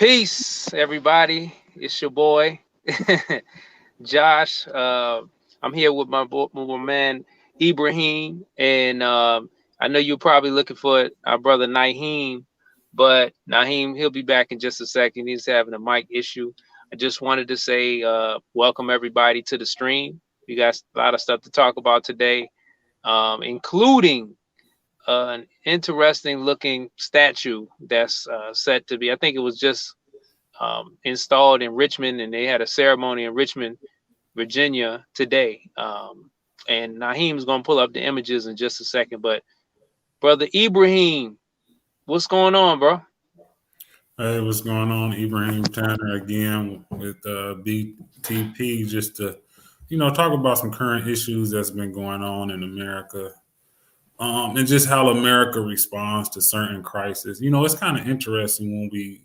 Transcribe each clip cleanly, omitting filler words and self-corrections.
Peace, everybody. It's your boy, Josh. I'm here with my man Ibrahim, and I know you're probably looking for our brother Naheem, but Naheem he'll be back in just a second. He's having a mic issue. I just wanted to say welcome everybody to the stream. We got a lot of stuff to talk about today, including an interesting looking statue that's set to be. I think it was just installed in Richmond, and they had a ceremony in Richmond, Virginia today. And Naheem's gonna pull up the images in just a second. But brother Ibrahim, what's going on, bro? Hey, what's going on? Ibrahim Tanner again with BTP, just to talk about some current issues that's been going on in America, and just how America responds to certain crises. It's kind of interesting when we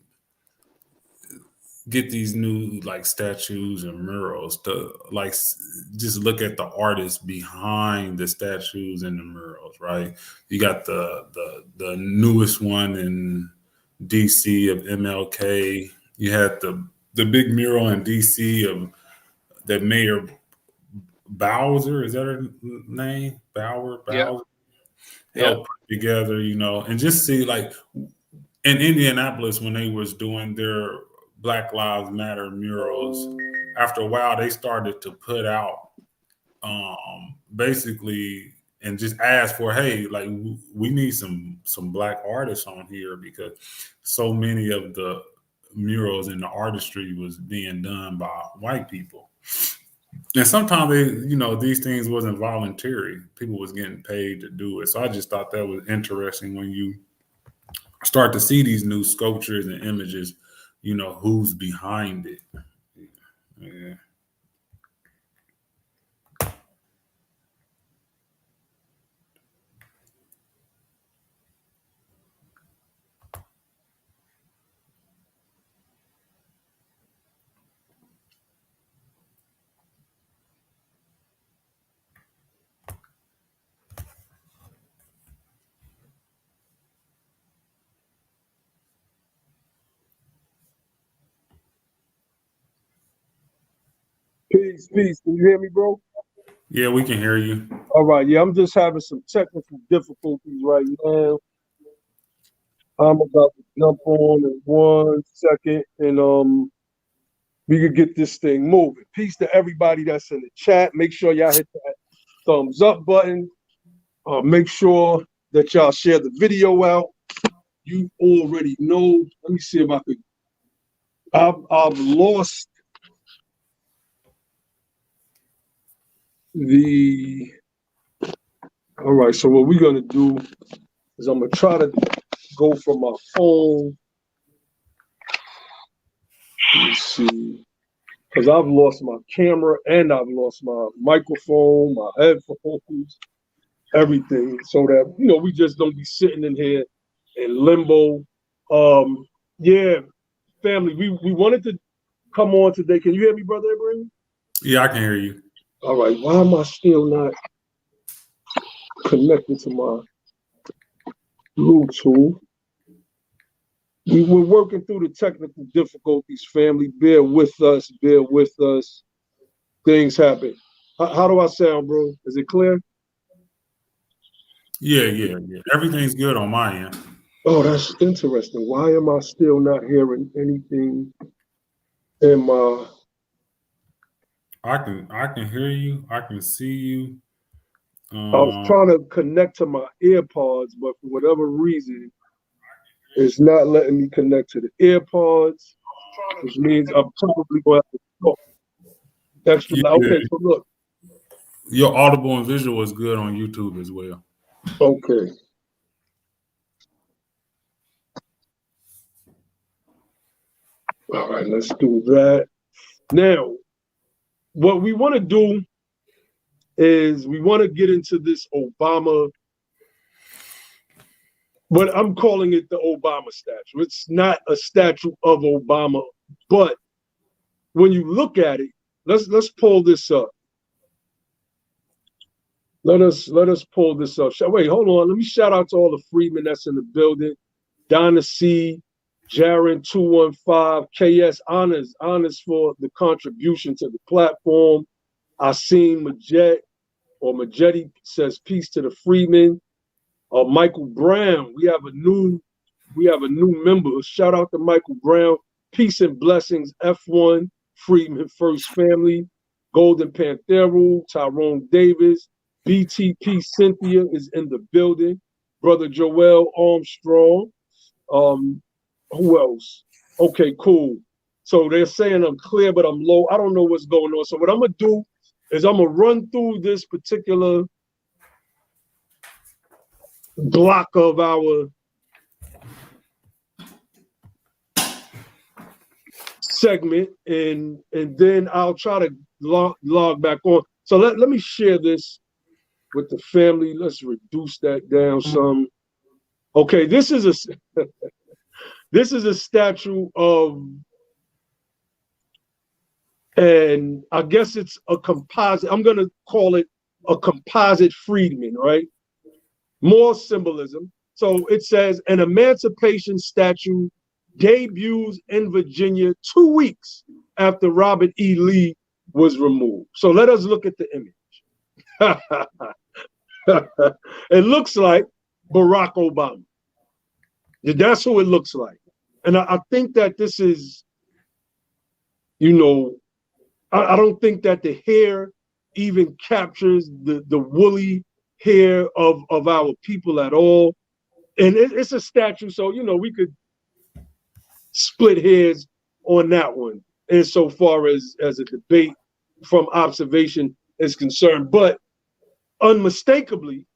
get these new statues and murals to just look at the artists behind the statues and the murals, right? You got the newest one in DC of MLK. You had the big mural in DC of the Mayor Bowser. Is that her name? Bowser. Yeah. Helped put together, and just see in Indianapolis when they was doing their Black Lives Matter murals. After a while, they started to put out basically and just ask for, hey, we need some Black artists on here, because so many of the murals in the artistry was being done by white people. And sometimes these things wasn't voluntary. People was getting paid to do it. So I just thought that was interesting when you start to see these new sculptures and images, who's behind it. Yeah. Peace, peace. Can you hear me, bro? Yeah, we can hear you. All right. Yeah, I'm just having some technical difficulties right now. I'm about to jump on in 1 second, and we could get this thing moving. Peace to everybody that's in the chat. Make sure y'all hit that thumbs up button. Make sure that y'all share the video out. You already know. Let me see if I could. I've lost the. All right. So what we're gonna do is I'm gonna try to go from my phone. Let's see, because I've lost my camera and I've lost my microphone, my headphones, everything, so that we just don't be sitting in here in limbo. Yeah, family, we wanted to come on today. Can you hear me, brother Ibrahim? Yeah, I can hear you. All right. Why am I still not connected to my Bluetooth? We were working through the technical difficulties, family. Bear with us. Bear with us. Things happen. How do I sound, bro? Is it clear? Yeah. Everything's good on my end. Oh, that's interesting. Why am I still not hearing anything in my... I can hear you. I can see you. I was trying to connect to my AirPods, but for whatever reason, it's not letting me connect to the AirPods, which means I'm probably going to have to talk extra loud. Okay, so look. Your audible and visual is good on YouTube as well. Okay. All right, let's do that. Now, what we want to do is we want to get into this Obama, but I'm calling it the Obama statue. It's not a statue of Obama, but when you look at it, let's pull this up. Let us pull this up. Wait, hold on. Let me shout out to all the freedmen that's in the building. Donna C, Jaron 215, KS honors for the contribution to the platform. Asim Majetti says peace to the freedmen. Michael Brown, we have a new member. Shout out to Michael Brown. Peace and blessings, F1, Freedman First Family, Golden Panthero, Tyrone Davis, BTP Cynthia is in the building. Brother Joel Armstrong. Who else? Okay, cool. So they're saying I'm clear, but I'm low. I don't know what's going on. So what I'm gonna do is I'm gonna run through this particular block of our segment, and then I'll try to log back on. So let me share this with the family. Let's reduce that down some. Okay, this is a this is a statue of, and I guess it's a composite. I'm gonna call it a composite freedman, right? More symbolism. So it says an emancipation statue debuts in Virginia 2 weeks after Robert E. Lee was removed. So let us look at the image. It looks like Barack Obama. That's who it looks like. And I think that this is, you know, I don't think that the hair even captures the woolly hair of our people at all. And it's a statue, so, you know, we could split hairs on that one insofar as a debate from observation is concerned. But unmistakably,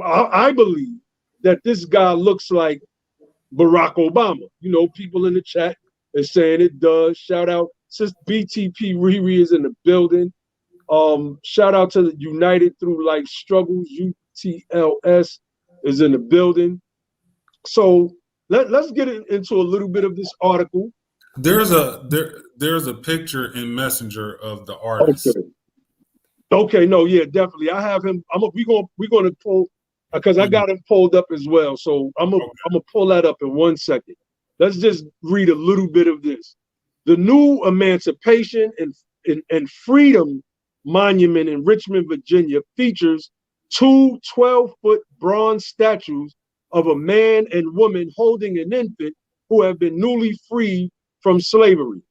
I believe that this guy looks like Barack Obama. You know, people in the chat are saying it does. Shout out, since BTP Riri is in the building. Shout out to the United Through Life Struggles, UTLS is in the building. So let's get into a little bit of this article. There's a picture in Messenger of the artist. Okay, no, yeah, definitely. I have him. We're gonna pull, because I got him pulled up as well. So I'm gonna pull that up in 1 second. Let's just read a little bit of this. The new Emancipation and Freedom Monument in Richmond, Virginia features two 12-foot bronze statues of a man and woman holding an infant who have been newly freed from slavery.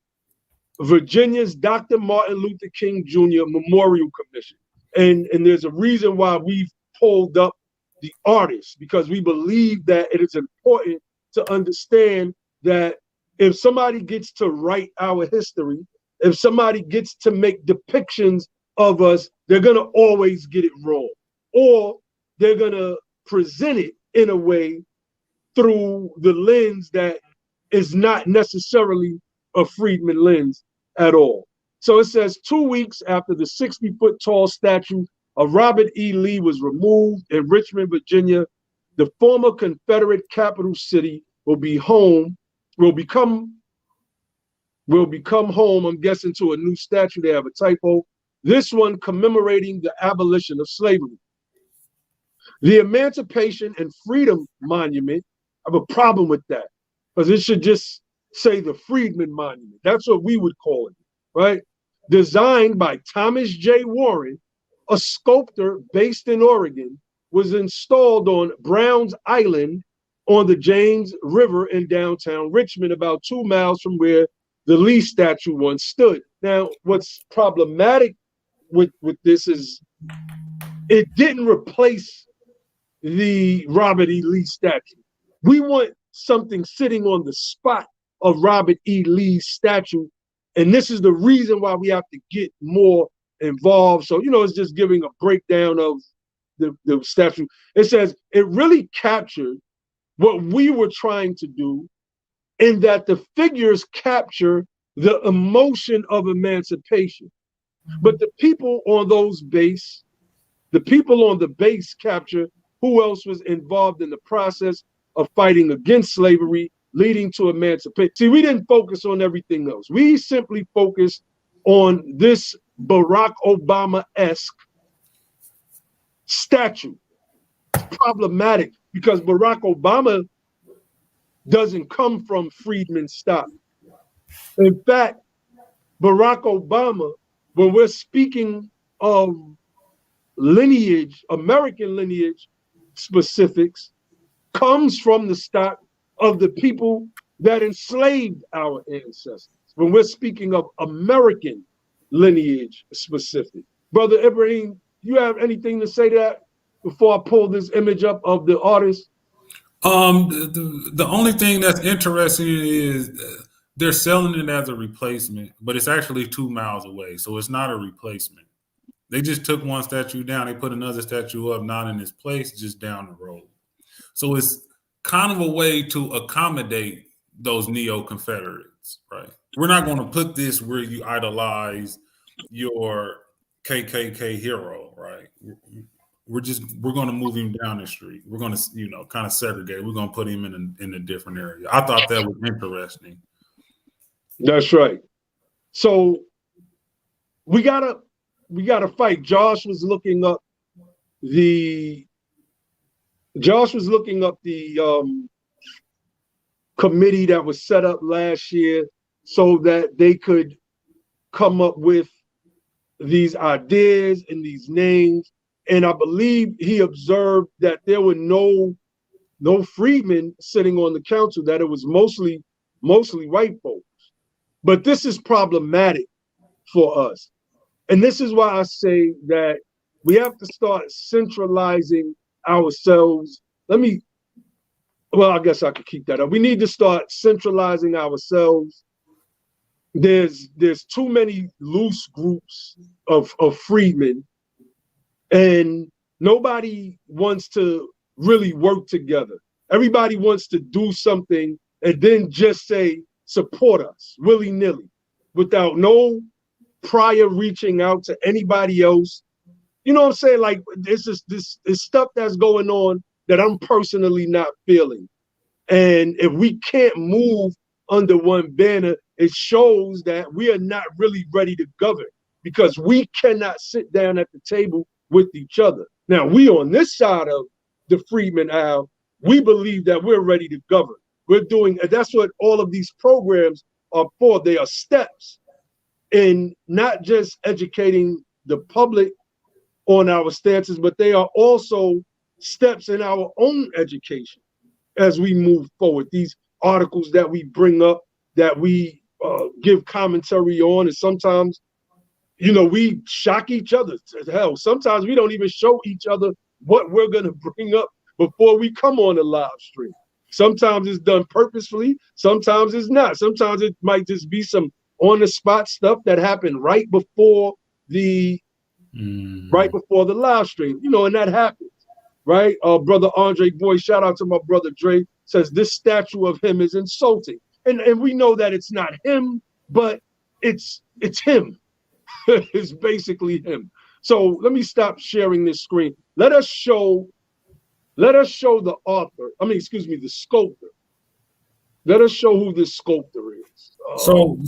Virginia's Dr. Martin Luther King Jr. Memorial Commission. And there's a reason why we've pulled up the artists, because we believe that it is important to understand that if somebody gets to write our history, if somebody gets to make depictions of us, they're gonna always get it wrong, or they're gonna present it in a way through the lens that is not necessarily a Freedman lens at all. So it says 2 weeks after the 60-foot tall statue of Robert E. Lee was removed in Richmond, Virginia, the former Confederate capital city will become home, I'm guessing, to a new statue. They have a typo. This one commemorating the abolition of slavery. The Emancipation and Freedom Monument, I have a problem with that, because it should just say the Freedman Monument. That's what we would call it, right? Designed by Thomas J. Warren, a sculptor based in Oregon, was installed on Browns Island on the James River in downtown Richmond, about 2 miles from where the Lee statue once stood. Now, what's problematic with this is it didn't replace the Robert E. Lee statue. We want something sitting on the spot of Robert E. Lee's statue, and this is the reason why we have to get more involved. So, you know, it's just giving a breakdown of the statue. It says it really captured what we were trying to do, in that the figures capture the emotion of emancipation. But the people on the base capture who else was involved in the process of fighting against slavery, leading to emancipation. See, we didn't focus on everything else. We simply focused on this Barack Obama-esque statue. It's problematic because Barack Obama doesn't come from freedmen stock. In fact, Barack Obama, when we're speaking of lineage, American lineage specifics, comes from the stock of the people that enslaved our ancestors. When we're speaking of American lineage specific. Brother Ibrahim, you have anything to say to that before I pull this image up of the artist? The only thing that's interesting is they're selling it as a replacement, but it's actually 2 miles away, so it's not a replacement. They just took one statue down, they put another statue up, not in its place, just down the road. So it's kind of a way to accommodate those neo-Confederates, right? We're not going to put this where you idolize your KKK hero, right? We're going to move him down the street. We're going to, kind of segregate. We're going to put him in a different area. I thought that was interesting. That's right. So we gotta fight. Josh was looking up the committee that was set up last year so that they could come up with these ideas and these names. And I believe he observed that there were no freedmen sitting on the council, that it was mostly white folks. But this is problematic for us. And this is why I say that we have to start centralizing ourselves. I guess I could keep that up. We need to start centralizing ourselves. There's too many loose groups of freedmen, and nobody wants to really work together. Everybody wants to do something and then just say, support us willy-nilly without no prior reaching out to anybody else. You know what I'm saying? Like, this stuff that's going on that I'm personally not feeling. And if we can't move under one banner, it shows that we are not really ready to govern, because we cannot sit down at the table with each other. Now, we on this side of the Freedmen aisle, we believe that we're ready to govern. That's what all of these programs are for. They are steps in not just educating the public on our stances, but they are also steps in our own education as we move forward. These articles that we bring up, that we give commentary on, and sometimes, we shock each other. Hell, sometimes we don't even show each other what we're going to bring up before we come on the live stream. Sometimes it's done purposefully, sometimes it's not. Sometimes it might just be some on-the-spot stuff that happened right before the live stream, and that happens, right? Brother Andre Boy, shout out to my brother Dre, says this statue of him is insulting. And we know that it's not him, but it's him. It's basically him. So let me stop sharing this screen. Let us show the author. The sculptor. Let us show who this sculptor is. So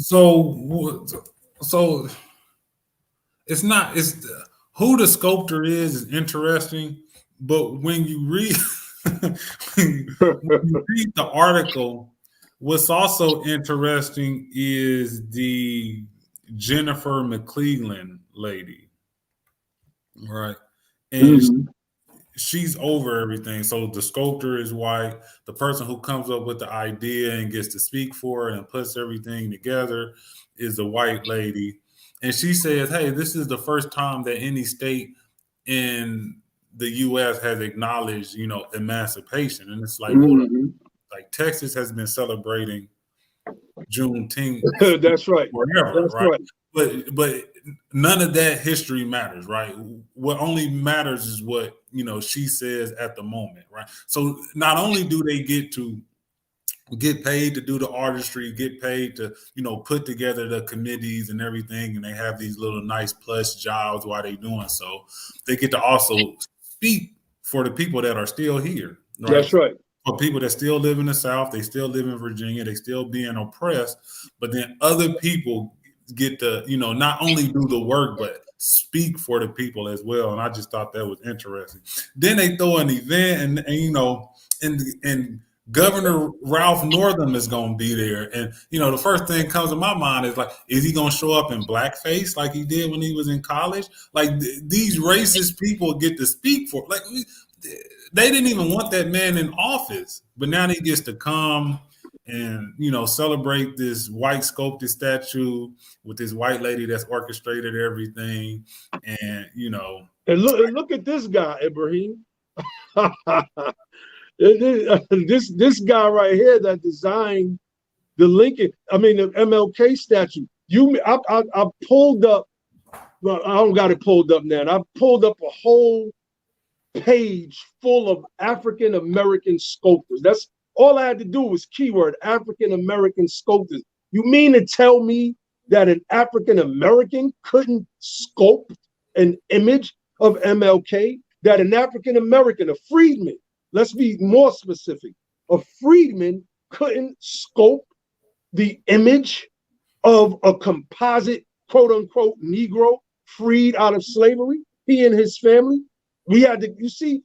it's not. It's who the sculptor is interesting, but when you read the article, what's also interesting is the Jennifer McClellan lady, right? And she's over everything. So the sculptor is white. The person who comes up with the idea and gets to speak for it and puts everything together is the white lady. And she says, hey, this is the first time that any state in the U.S. has acknowledged, emancipation. And it's like, like Texas has been celebrating Juneteenth. That's right. Forever, That's right? right. But none of that history matters, right? What only matters is what, she says at the moment, right? So not only do they get paid to do the artistry, get paid to, put together the committees and everything, and they have these little nice plush jobs while they're doing so, they get to also speak for the people that are still here. Right? That's right. For people that still live in the South, they still live in Virginia, they still being oppressed, but then other people get to, not only do the work, but speak for the people as well. And I just thought that was interesting. Then they throw an event and Governor Ralph Northam is going to be there. And, the first thing that comes to my mind is like, is he going to show up in blackface like he did when he was in college? Like these racist people get to speak for, like they didn't even want that man in office, but now he gets to come and, celebrate this white sculpted statue with this white lady that's orchestrated everything. And, And look at this guy, Ibrahim. This guy right here that designed the MLK statue. I pulled up. Well, I don't got it pulled up now. I pulled up a whole page full of African American sculptors. That's all I had to do was keyword African American sculptors. You mean to tell me that an African American couldn't sculpt an image of MLK? That an African American, a freedman, let's be more specific, a freedman couldn't sculpt the image of a composite, quote unquote, Negro freed out of slavery, he and his family? We had to, you see,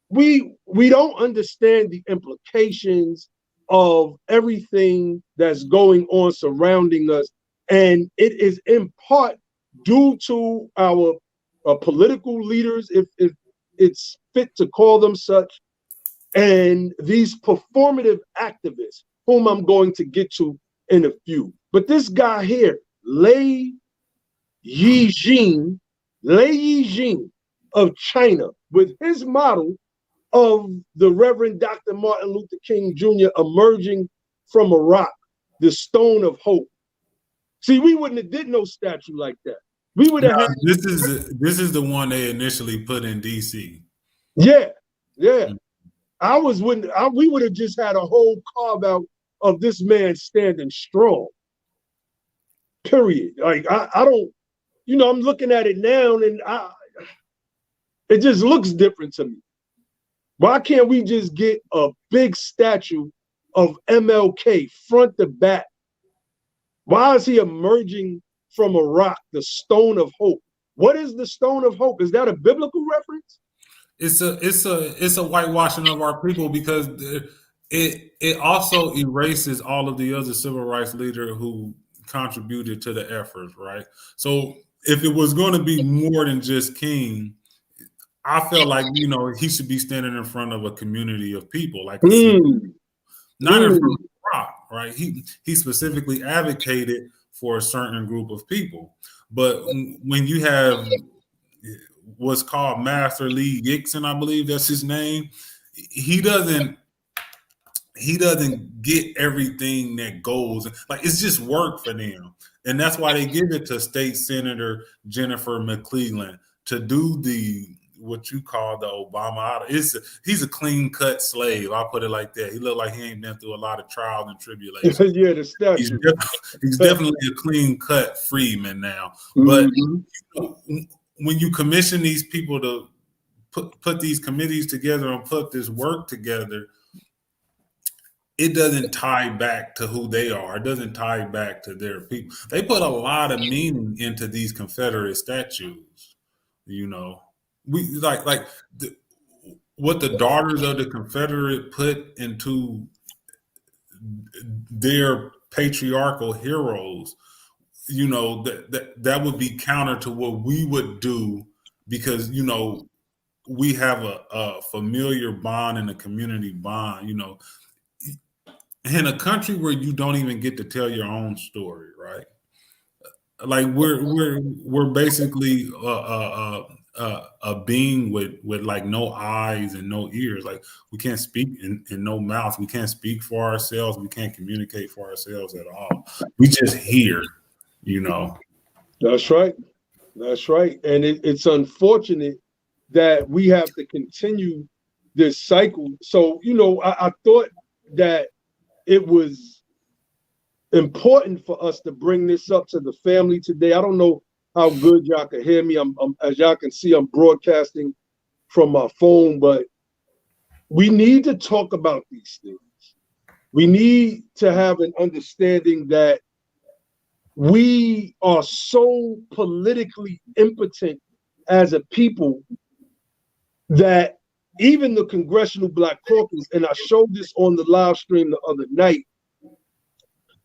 we don't understand the implications of everything that's going on surrounding us. And it is in part due to our political leaders, if it's fit to call them such, and these performative activists, whom I'm going to get to in a few. But this guy here, Lei Yijing of China, with his model of the Reverend Dr. Martin Luther King Jr. emerging from a rock, the stone of hope. See, we wouldn't have did no statue like that. We would have. This is the one they initially put in DC. Yeah. We would have just had a whole carve out of this man standing strong. Period. Like I don't, I'm looking at it now and it just looks different to me. Why can't we just get a big statue of MLK front to back? Why is he emerging from a rock, the stone of hope? What is the stone of hope? Is that a biblical reference? It's a whitewashing of our people, because it also erases all of the other civil rights leaders who contributed to the efforts, right? So if it was going to be more than just King, I felt like he should be standing in front of a community of people, like not in front of the rock, right? He specifically advocated for a certain group of people, but when you have what's called Master Lee Gibson, I believe that's his name, he doesn't get everything that goes, like it's just work for them. And that's why they give it to State Senator Jennifer McClellan to do what you call the Obama. He's a clean cut slave. I'll put it like that. He looked like he ain't been through a lot of trials and tribulations. Yeah, the statue. He's definitely a clean cut freeman now. But when you commission these people to put these committees together and put this work together, it doesn't tie back to who they are. It doesn't tie back to their people. They put a lot of meaning into these Confederate statues. We what the daughters of the Confederate put into their patriarchal heroes. That would be counter to what we would do, because we have a familiar bond and a community bond. In a country where you don't even get to tell your own story, right? Like we're basically a being with like no eyes and no ears. Like we can't speak and no mouth. We can't speak for ourselves. We can't communicate for ourselves at all. We just hear, That's right. That's right. And it's unfortunate that we have to continue this cycle. So, I thought that it was important for us to bring this up to the family today. I don't know how good y'all can hear me. I'm as y'all can see, I'm broadcasting from my phone, but we need to talk about these things. We need to have an understanding that we are so politically impotent as a people that even the Congressional Black Caucus, and I showed this on the live stream the other night,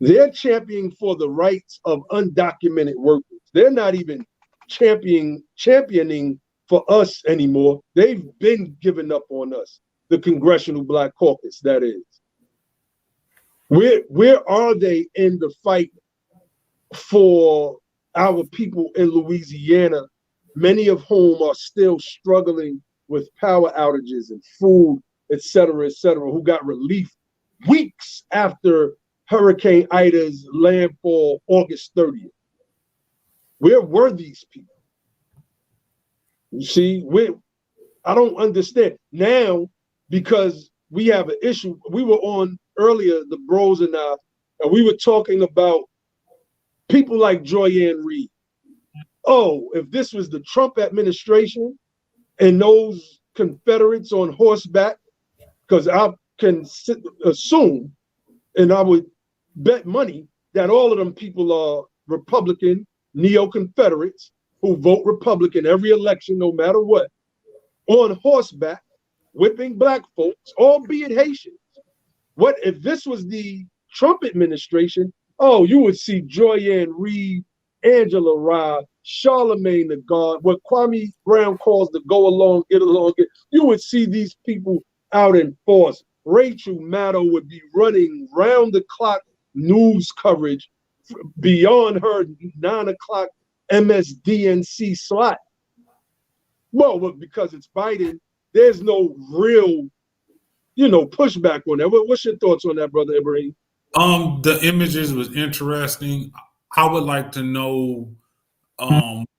they're championing for the rights of undocumented workers. They're not even championing for us anymore. They've been giving up on us, the Congressional Black Caucus, that is. Where are they in the fight for our people in Louisiana, many of whom are still struggling with power outages and food, et cetera, who got relief weeks after Hurricane Ida's landfall August 30th? Where were these people? You see, I don't understand. Now, because we have an issue, we were on earlier, the bros and I, and we were talking about people like Joyanne Reed. Oh, if this was the Trump administration and those Confederates on horseback, because I can assume, and I would bet money that all of them people are Republican, neo-Confederates who vote Republican every election, no matter what, on horseback, whipping black folks, albeit Haitians. What if this was the Trump administration? Oh, you would see Joyanne Reed, Angela Rye, Charlemagne the God, what Kwame Brown calls the go along, get along. You would see these people out in force. Rachel Maddow would be running round the clock news coverage beyond her 9 o'clock MSDNC slot. Well, because it's Biden, there's no real, pushback on that. What's your thoughts on that, Brother Ibrahim? The images was interesting. I would like to know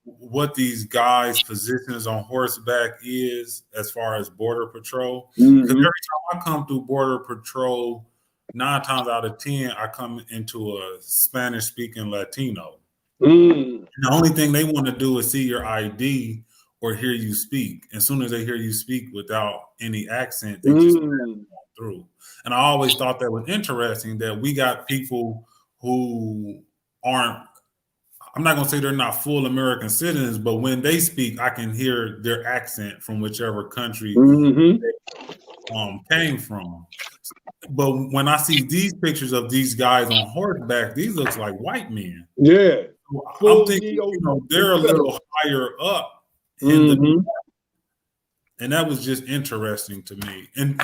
what these guys' positions on horseback is as far as Border Patrol. Because every time I come through Border Patrol, 9 times out of 10, I come into a Spanish-speaking Latino. The only thing they want to do is see your ID or hear you speak. As soon as they hear you speak without any accent, they just go through. And I always thought that was interesting that we got people who aren't, I'm not going to say they're not full American citizens, but when they speak, I can hear their accent from whichever country they came from. But when I see these pictures of these guys on horseback, these looks like white men. Yeah. I'm thinking, they're a little higher up in the, and that was just interesting to me. And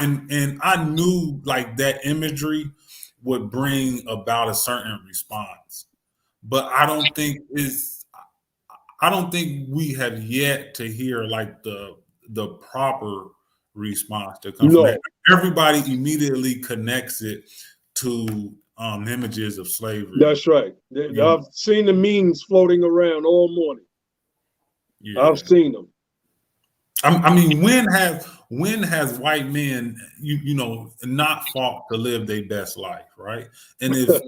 I knew like that imagery would bring about a certain response, but I don't think we have yet to hear like the proper response to come from that. Everybody immediately connects it to images of slavery. That's right. I've seen the memes floating around all morning. Yeah. I've seen them. I mean, when has white men, not fought to live their best life, right? And if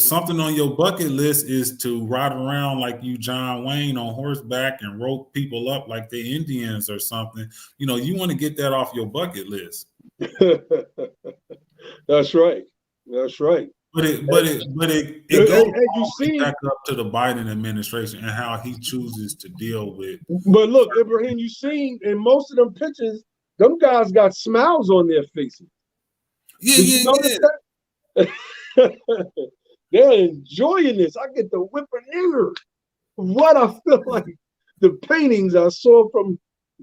something on your bucket list is to ride around like you John Wayne on horseback and rope people up like they Indians or something, you want to get that off your bucket list. That's right. That's right. But it goes back up to the Biden administration and how he chooses to deal with. But look, Ibrahim, you seen in most of them pictures, them guys got smiles on their faces. Yeah. They're enjoying this. I get the whipper-nigger. What I feel like the paintings I saw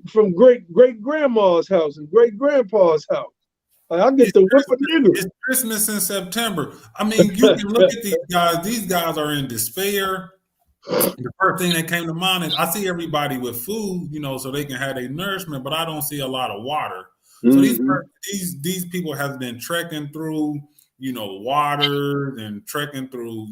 from great grandma's house and great grandpa's house. I get the whipper-nigger. It's Christmas in September. I mean, you can look at these guys. These guys are in despair. The first thing that came to mind is I see everybody with food, so they can have their nourishment, but I don't see a lot of water. So these people have been trekking through, water and trekking through,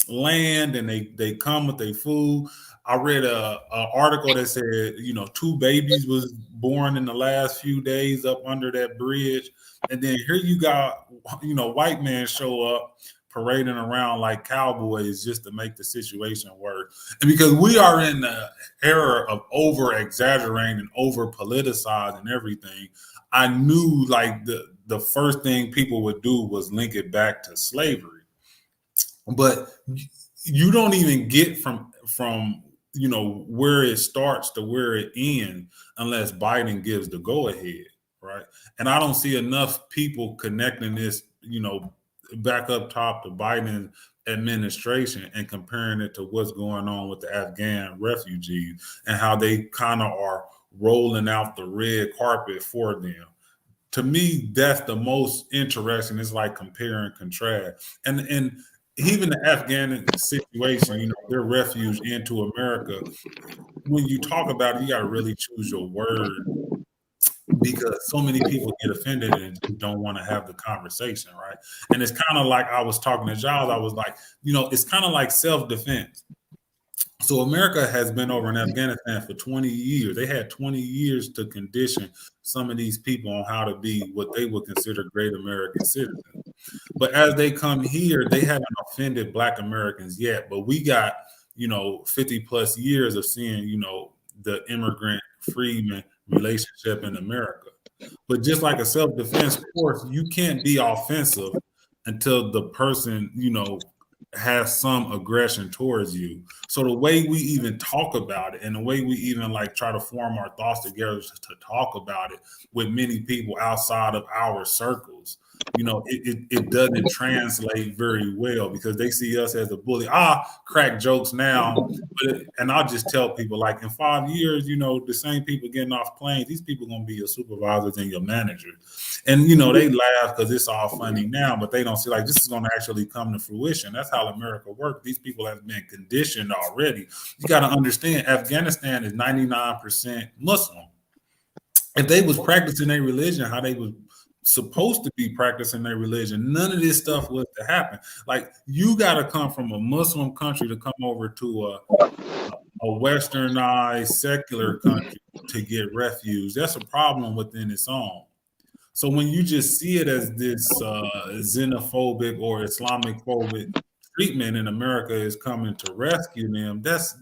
land, and they come with their food. I read a article that said, 2 babies was born in the last few days up under that bridge. And then here you got, white men show up parading around like cowboys just to make the situation worse. And because we are in the era of over exaggerating and over politicizing everything, I knew like the first thing people would do was link it back to slavery. But you don't even get from where it starts to where it ends unless Biden gives the go ahead, right? And I don't see enough people connecting this, back up top to Biden administration and comparing it to what's going on with the Afghan refugees and how they kind of are rolling out the red carpet for them. To me, that's the most interesting. It's like compare and contrast. And even the Afghan situation, their refuge into America, when you talk about it, you got to really choose your word because so many people get offended and don't want to have the conversation, right? And it's kind of like I was talking to Giles, I was like, it's kind of like self-defense. So America has been over in Afghanistan for 20 years. They had 20 years to condition some of these people on how to be what they would consider great American citizens. But as they come here, they haven't offended Black Americans yet. But we got, 50 plus years of seeing, the immigrant freedman relationship in America. But just like a self-defense course, you can't be offensive until the person, has some aggression towards you. So the way we even talk about it and the way we even like try to form our thoughts together to talk about it with many people outside of our circles, it doesn't translate very well because they see us as a bully. Crack jokes now, and I'll just tell people like in 5 years, the same people getting off planes, these people are gonna be your supervisors and your managers. And they laugh because it's all funny now, but they don't see like this is gonna actually come to fruition. That's how America works. These people have been conditioned already. You got to understand, Afghanistan is 99% Muslim. If they was practicing their religion how they was supposed to be practicing their religion, none of this stuff was to happen. Like you got to come from a Muslim country to come over to a westernized secular country to get refuge. That's a problem within its own. So when you just see it as this xenophobic or Islamic phobic treatment in America is coming to rescue them, that's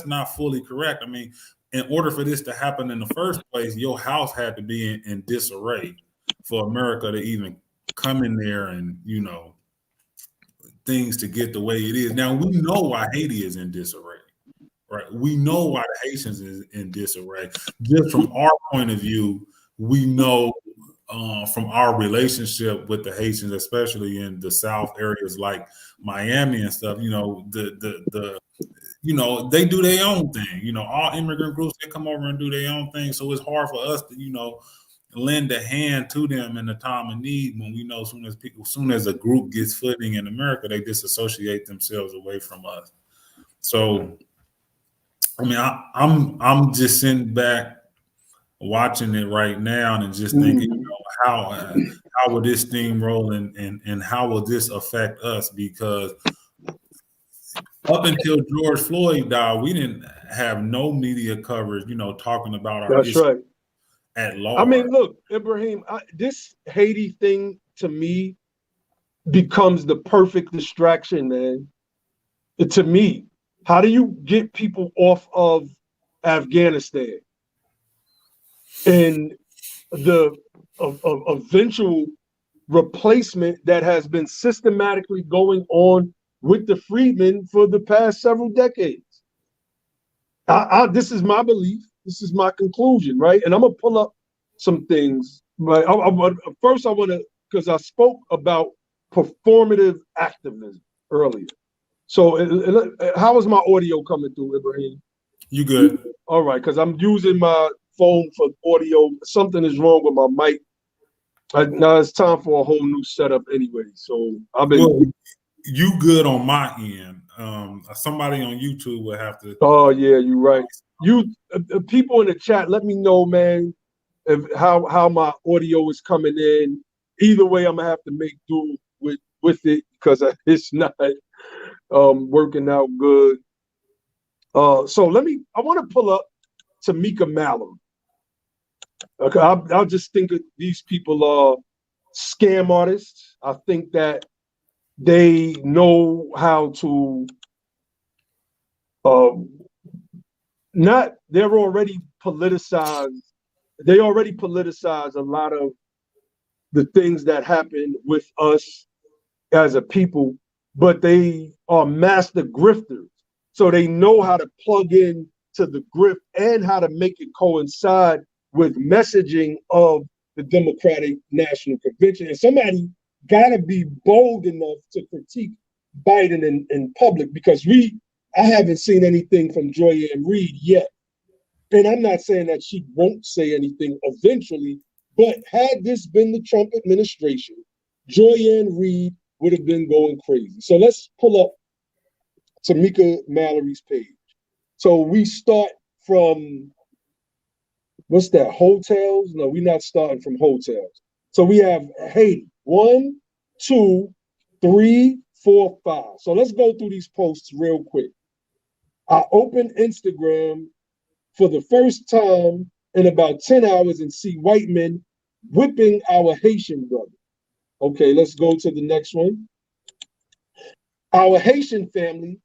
not fully correct. I mean, in order for this to happen in the first place, your house had to be in disarray for America to even come in there and, things to get the way it is. Now, we know why Haiti is in disarray, right? We know why the Haitians is in disarray. Just from our point of view, we know from our relationship with the Haitians, especially in the South areas like Miami and stuff, they do their own thing. All immigrant groups, they come over and do their own thing. So it's hard for us to, lend a hand to them in the time of need when we know as soon as a group gets footing in America, they disassociate themselves away from us. So, I mean, I'm just sitting back watching it right now and just thinking, how will this steamroll and how will this affect us? Because up until George Floyd died, we didn't have no media coverage, talking about our That's right. At large. I mean, look, Ibrahim, this Haiti thing to me becomes the perfect distraction, man. To me, how do you get people off of Afghanistan? And the eventual replacement that has been systematically going on with the freedmen for the past several decades. This is my belief. This is my conclusion, right? And I'm gonna pull up some things. Right? First, I want to, because I spoke about performative activism earlier. So, how is my audio coming through, Ibrahim? You good? All right, because I'm using my phone for audio. Something is wrong with my mic. Now it's time for a whole new setup anyway. So I've been. Well, you good on my end. Somebody on YouTube will have to. Oh yeah, you're right. You people in the chat, let me know, man, how my audio is coming in. Either way, I'm gonna have to make do with it because it's not working out good. So I want to pull up Tamika Mallory. Okay, I'll just think of these people are scam artists. I think that they know how to they're already politicized. They already politicize a lot of the things that happen with us as a people, but they are master grifters. So they know how to plug in to the grip and how to make it coincide with messaging of the Democratic National Convention. And somebody gotta be bold enough to critique Biden in public, because I haven't seen anything from Joy-Ann Reid yet. And I'm not saying that she won't say anything eventually, but had this been the Trump administration, Joy-Ann Reid would have been going crazy. So let's pull up Tamika Mallory's page. So we start from, what's that, hotels? No, we're not starting from hotels. So we have Haiti, 1, 2, 3, 4, 5. So let's go through these posts real quick. I opened Instagram for the first time in about 10 hours and see white men whipping our Haitian brother. Okay, let's go to the next one. Our Haitian family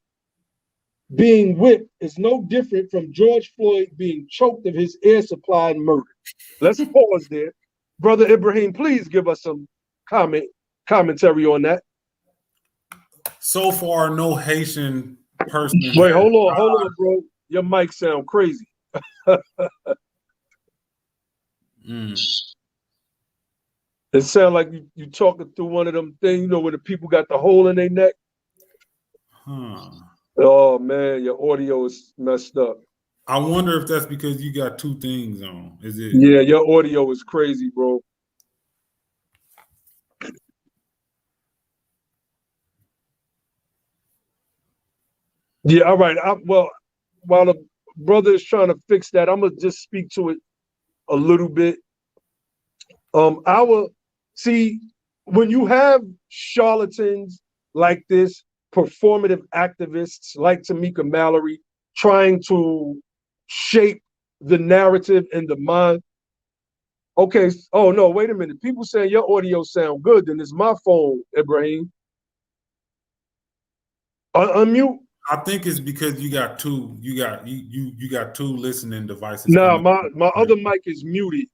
being whipped is no different from George Floyd being choked of his air supply and murdered. Let's pause there. Brother Ibrahim, please give us some commentary on that. So far, no Haitian person. Wait, hold on, bro. Your mic sound crazy. It sounds like you talking through one of them things, where the people got the hole in their neck. Oh man, your audio is messed up. I wonder if that's because you got two things on. Is it? Yeah, your audio is crazy, bro. Yeah, all right. Well, while the brother is trying to fix that, I'm gonna just speak to it a little bit. When you have charlatans like this, performative activists like Tamika Mallory trying to shape the narrative in the mind. Okay. Oh no, wait a minute. People saying your audio sound good. Then it's my phone, Ibrahim. Unmute. I think it's because you got two. You got two listening devices. Nah, my other mic is muted.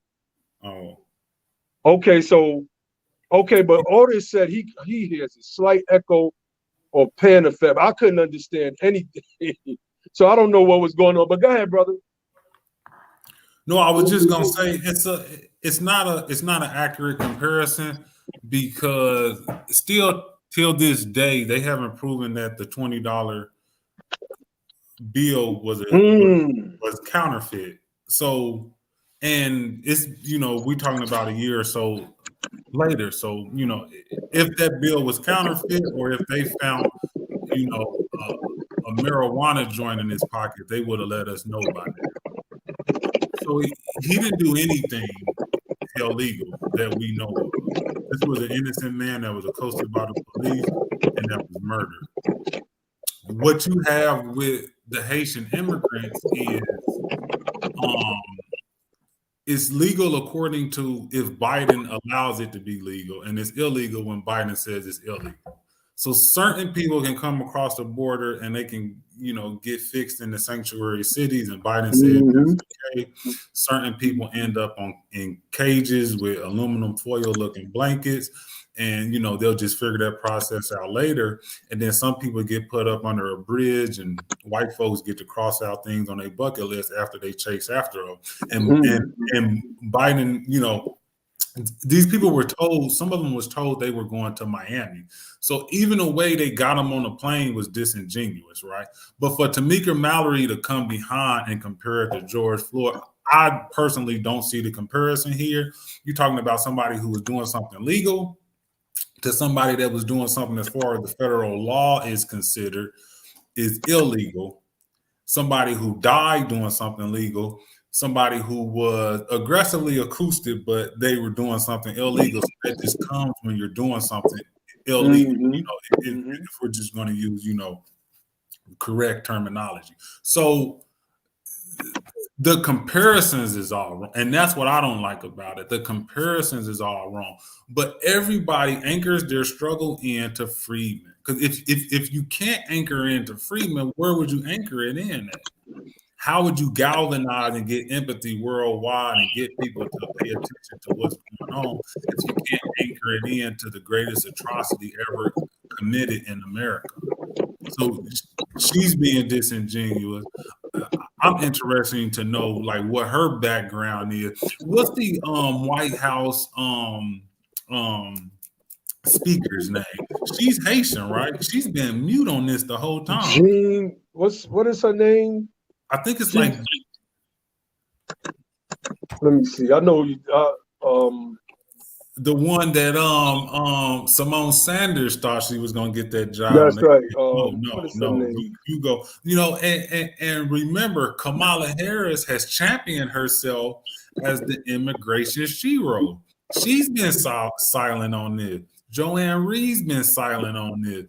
Oh. Okay, but Otis said he hears a slight echo or pan effect. I couldn't understand anything, so I don't know what was going on. But go ahead, brother. No, I was just gonna say it's not an accurate comparison, because still till this day they haven't proven that the $20 bill was counterfeit. So, and it's we're talking about a year or so later. So if that bill was counterfeit, or if they found a marijuana joint in his pocket, they would have let us know by now. So he didn't do anything illegal that we know of. This was an innocent man that was accosted by the police and that was murdered. What you have with the Haitian immigrants is it's legal according to if Biden allows it to be legal, and it's illegal when Biden says it's illegal. So certain people can come across the border and they can, get fixed in the sanctuary cities, and Biden said that's okay. Certain people end up in cages with aluminum foil looking blankets, and they'll just figure that process out later. And then some people get put up under a bridge, and white folks get to cross out things on their bucket list after they chase after them. And Biden, these people were told, some of them was told they were going to Miami. So even the way they got them on the plane was disingenuous, right? But for Tamika Mallory to come behind and compare it to George Floyd, I personally don't see the comparison here. You're talking about somebody who was doing something legal to somebody that was doing something as far as the federal law is considered is illegal. Somebody who died doing something legal. Somebody who was aggressively acoustic, but they were doing something illegal. So that just comes when you're doing something illegal. If we're just going to use, correct terminology. So the comparisons is all wrong. And that's what I don't like about it. The comparisons is all wrong. But everybody anchors their struggle into freedmen. Because if you can't anchor into freedmen, where would you anchor it in at? How would you galvanize and get empathy worldwide and get people to pay attention to what's going on if you can't anchor it into the greatest atrocity ever committed in America? So she's being disingenuous. I'm interested to know like what her background is. What's the White House speaker's name? She's Haitian, right? She's been mute on this the whole time. Jean, what is her name? I think it's like. Let me see. I know you. The one that Simone Sanders thought she was gonna get that job. That's right. No, you go. You know, and remember, Kamala Harris has championed herself as the immigration shero. She's been silent on this. Joanne Reed's been silent on this.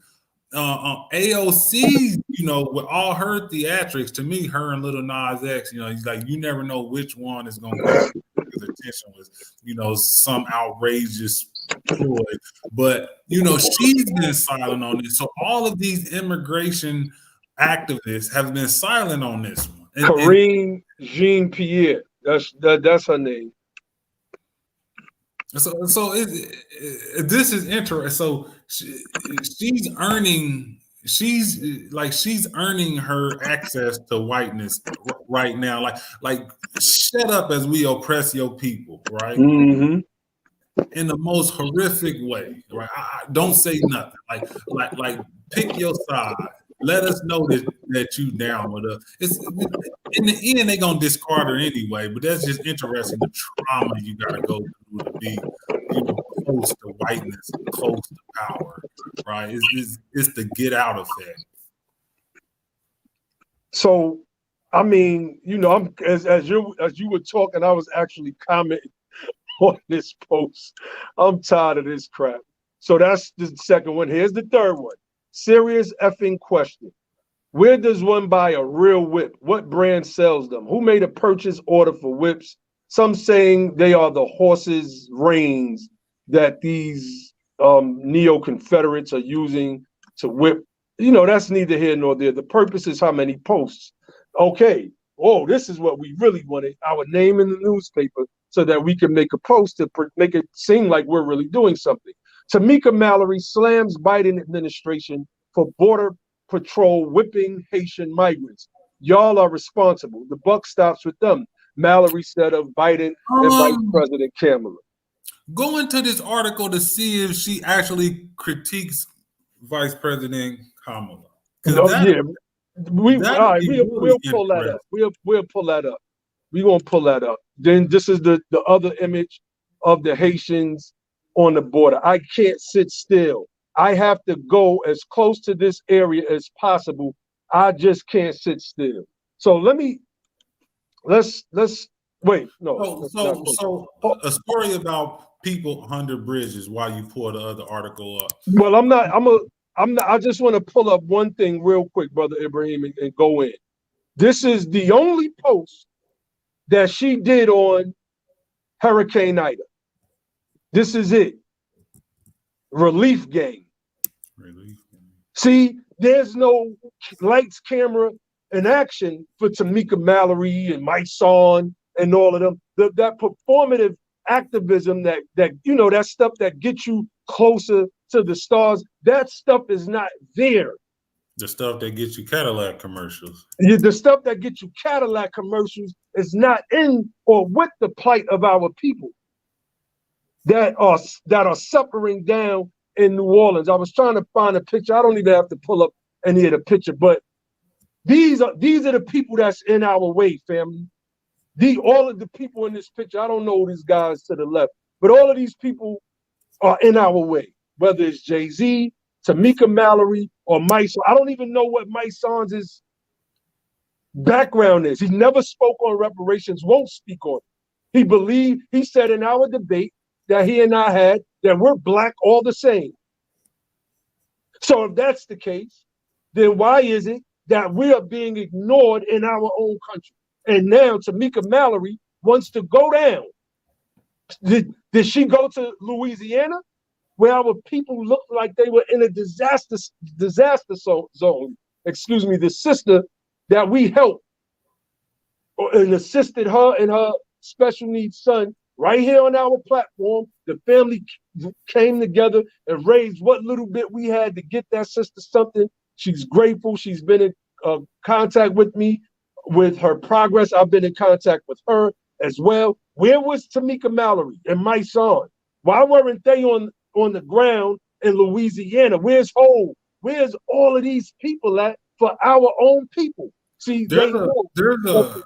AOC, you know, with all her theatrics, to me, her and Little Nas X, you know, he's like, you never know which one is going to grab his attention with, you know, some outrageous ploy. But, you know, she's been silent on this. So all of these immigration activists have been silent on this one. Karine Jean-Pierre, that's her name. So this is interesting. So she's earning her access to whiteness right now. Like shut up as we oppress your people, right? Mm-hmm. In the most horrific way, right? Don't say nothing. Like pick your side. Let us know that you down with us. It's in the end they're gonna discard her anyway, but that's just interesting. The trauma you gotta go through to be, you know, close to whiteness, close to power, right? It's the get out effect. So, I mean, you know, I'm as you were talking, I was actually commenting on this post. I'm tired of this crap. So that's the second one. Here's the third one. Serious effing question. Where does one buy a real whip? What brand sells them? Who made a purchase order for whips? Some saying they are the horses' reins that these neo-Confederates are using to whip. You know, that's neither here nor there. The purpose is how many posts. Okay. Oh, this is what we really wanted. Our name in the newspaper so that we can make a post to make it seem like we're really doing something. Tamika Mallory slams Biden administration for Border Patrol whipping Haitian migrants. Y'all are responsible. The buck stops with them, Mallory said of Biden and Vice President Kamala. Go into this article to see if she actually critiques Vice President Kamala. We'll pull that up. We'll pull that up. We're gonna pull that up. Then this is the other image of the Haitians on the border. I can't sit still. I have to go as close to this area as possible. I just can't sit still. So let's wait. No. So a story about people under bridges while you pull the other article up. Well, I'm not. I just want to pull up one thing real quick, Brother Ibrahim, and go in. This is the only post that she did on Hurricane Ida. This is it. Relief game. See, there's no lights, camera, and action for Tamika Mallory and Mike Son and all of them. That performative activism, that you know, that stuff that gets you closer to the stars, that stuff is not there. The stuff that gets you Cadillac commercials. The stuff that gets you Cadillac commercials is not in or with the plight of our people that are suffering down in New Orleans. I was trying to find a picture. I don't even have to pull up any of the picture, but these are the people that's in our way, family. All of the people in this picture, I don't know these guys to the left, but all of these people are in our way, whether it's Jay-Z, Tamika Mallory, or Mike. I don't even know what Mike Son's background is. He never spoke on reparations, won't speak on it. He said in our debate that he and I had that we're black all the same. So if that's the case, then why is it that we are being ignored in our own country? And now Tamika Mallory wants to go down. Did she go to Louisiana, where our people looked like they were in a disaster zone? Excuse me, the sister that we helped and assisted her and her special needs son right here on our platform. The family came together and raised what little bit we had to get that sister something She's grateful. She's been in contact with me with her progress. I've been in contact with her as well. Where was Tamika Mallory and my son? Why weren't they on the ground in Louisiana? Where's Hove? Where's all of these people at for our own people? See, there's a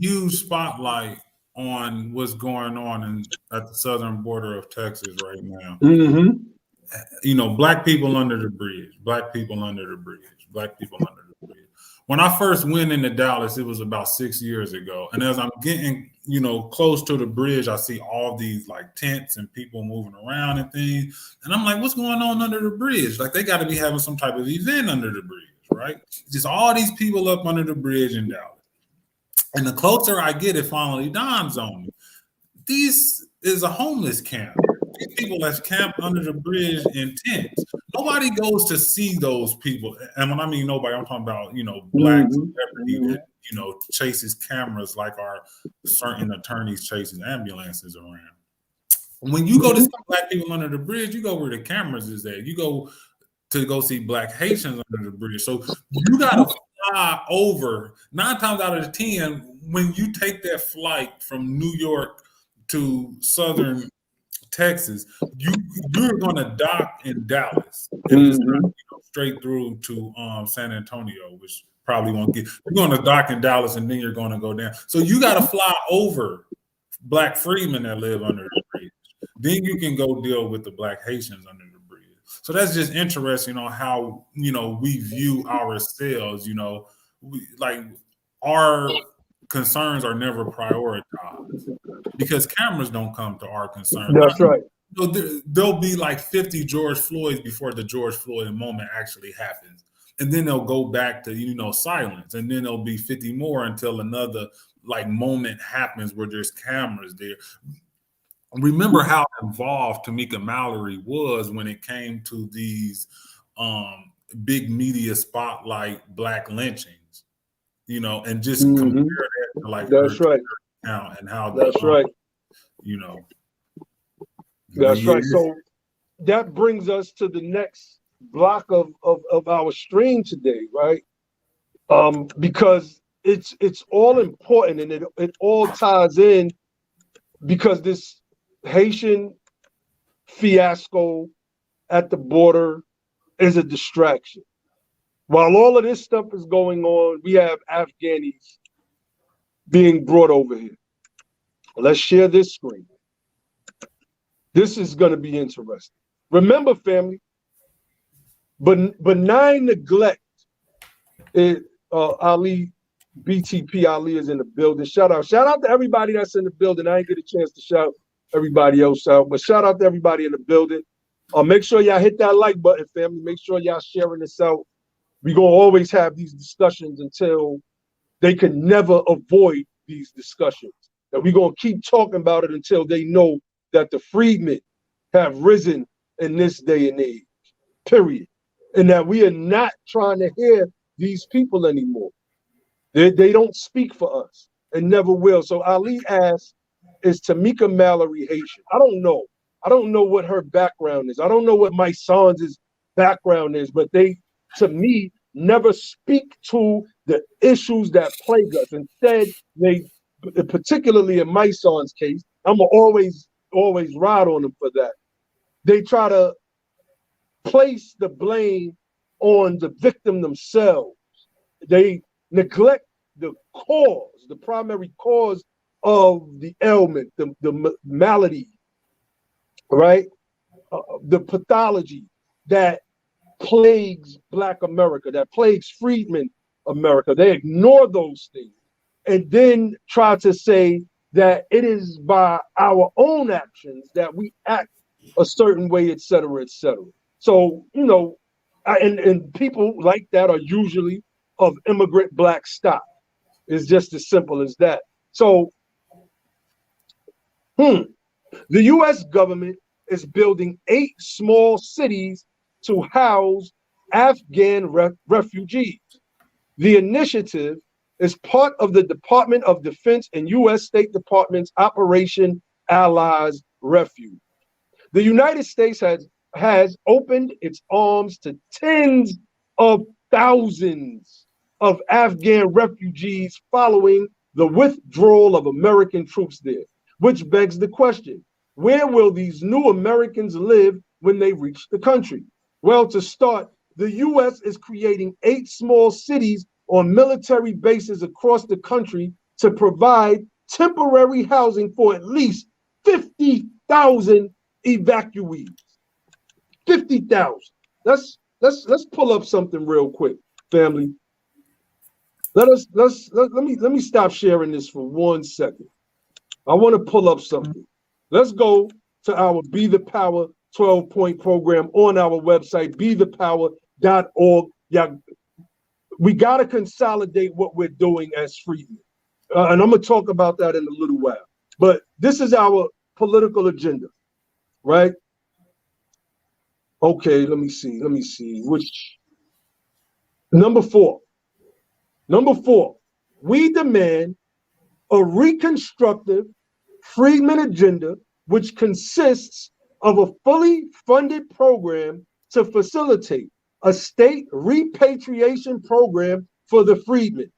huge spotlight on what's going on at the southern border of Texas right now. Mm-hmm. You know, black people under the bridge, black people under the bridge, black people under the bridge. When I first went into Dallas, it was about 6 years ago. And as I'm getting, you know, close to the bridge, I see all these like tents and people moving around and things. And I'm like, what's going on under the bridge? Like they got to be having some type of event under the bridge, right? Just all these people up under the bridge in Dallas. And the closer I get, it finally dawns on me. This is a homeless camp. These people that's camped under the bridge in tents. Nobody goes to see those people. And when I mean nobody, I'm talking about, you know, black celebrity that, you know, chases cameras like our certain attorneys chases ambulances around. When you go to see black people under the bridge, you go where the cameras is at. You go to go see black Haitians under the bridge. So you got to fly over 9 times out of 10 when you take that flight from New York to southern Texas, you're going to dock in Dallas. And it's not, you know, straight through to San Antonio, which probably won't get. You're going to dock in Dallas, and then you're going to go down. So you got to fly over black freedmen that live under the bridge. Then you can go deal with the black Haitians under the bridge. So that's just interesting on how, you know, we view ourselves. You know, like our concerns are never prioritized because cameras don't come to our concerns. That's right. You know, there'll be like 50 George Floyds before the George Floyd moment actually happens. And then they'll go back to, you know, silence. And then there'll be 50 more until another like moment happens where there's cameras there. Remember how involved Tamika Mallory was when it came to these big media spotlight black lynchings, you know, and just compare that to like that's right now and how that's right, you know, that's right. So that brings us to the next block of our stream today, right? Because it's all important and it all ties in because this Haitian fiasco at the border is a distraction. While all of this stuff is going on, we have Afghanis being brought over here. Let's share this screen. This is going to be interesting. Remember, family, benign neglect. Ali, BTP Ali is in the building. Shout out to everybody that's in the building. I ain't get a chance to shout everybody else out, but shout out to everybody in the building. Make sure y'all hit that like button, family. Make sure y'all sharing this out. We're going to always have these discussions until they can never avoid these discussions. And we're going to keep talking about it until they know that the freedmen have risen in this day and age, period. And that we are not trying to hear these people anymore. They don't speak for us and never will. So Ali asks, is Tamika Mallory Haitian? I don't know. I don't know what her background is. I don't know what my son's background is, but they, to me, never speak to the issues that plague us. Instead, they, particularly in my son's case, I'm gonna always ride on them for that. They try to place the blame on the victim themselves. They neglect the cause, the primary cause of the ailment, the malady, right? The pathology that plagues Black America, that plagues freedmen America. They ignore those things and then try to say that it is by our own actions that we act a certain way, et cetera, et cetera. So, you know, and people like that are usually of immigrant Black stock. It's just as simple as that. So, the U.S. government is building 8 small cities to house Afghan refugees. The initiative is part of the Department of Defense and U.S. State Department's Operation Allies Refuge. The United States has opened its arms to tens of thousands of Afghan refugees following the withdrawal of American troops there, which begs the question, where will these new Americans live when they reach the country? Well, to start, the U.S. is creating 8 small cities on military bases across the country to provide temporary housing for at least 50,000 evacuees. 50,000. Let's pull up something real quick, family. Let me stop sharing this for 1 second. I want to pull up something. Let's go to our Be the Power 12-point program on our website, bethepower.org. Yeah, we got to consolidate what we're doing as freedmen. And I'm going to talk about that in a little while. But this is our political agenda, right? Okay, let me see. Which number 4. Number 4, we demand a reconstructive freedmen agenda, which consists of a fully funded program to facilitate a state repatriation program for the freedmen.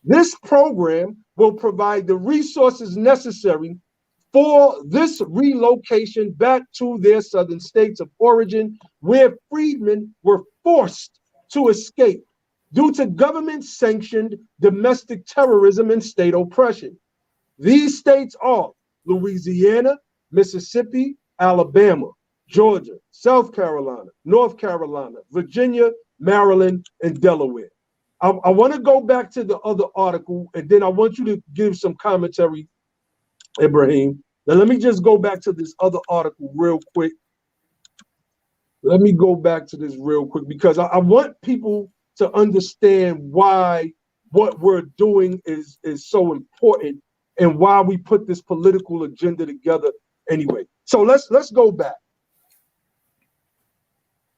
This program will provide the resources necessary for this relocation back to their southern states of origin, where freedmen were forced to escape due to government-sanctioned domestic terrorism and state oppression. These states are Louisiana, Mississippi, Alabama, Georgia, South Carolina, North Carolina, Virginia, Maryland, and Delaware. I want to go back to the other article, and then I want you to give some commentary, Ibrahim. Now, let me just go back to this other article real quick. Let me go back to this real quick because I want people to understand why what we're doing is so important and why we put this political agenda together anyway. So let's go back.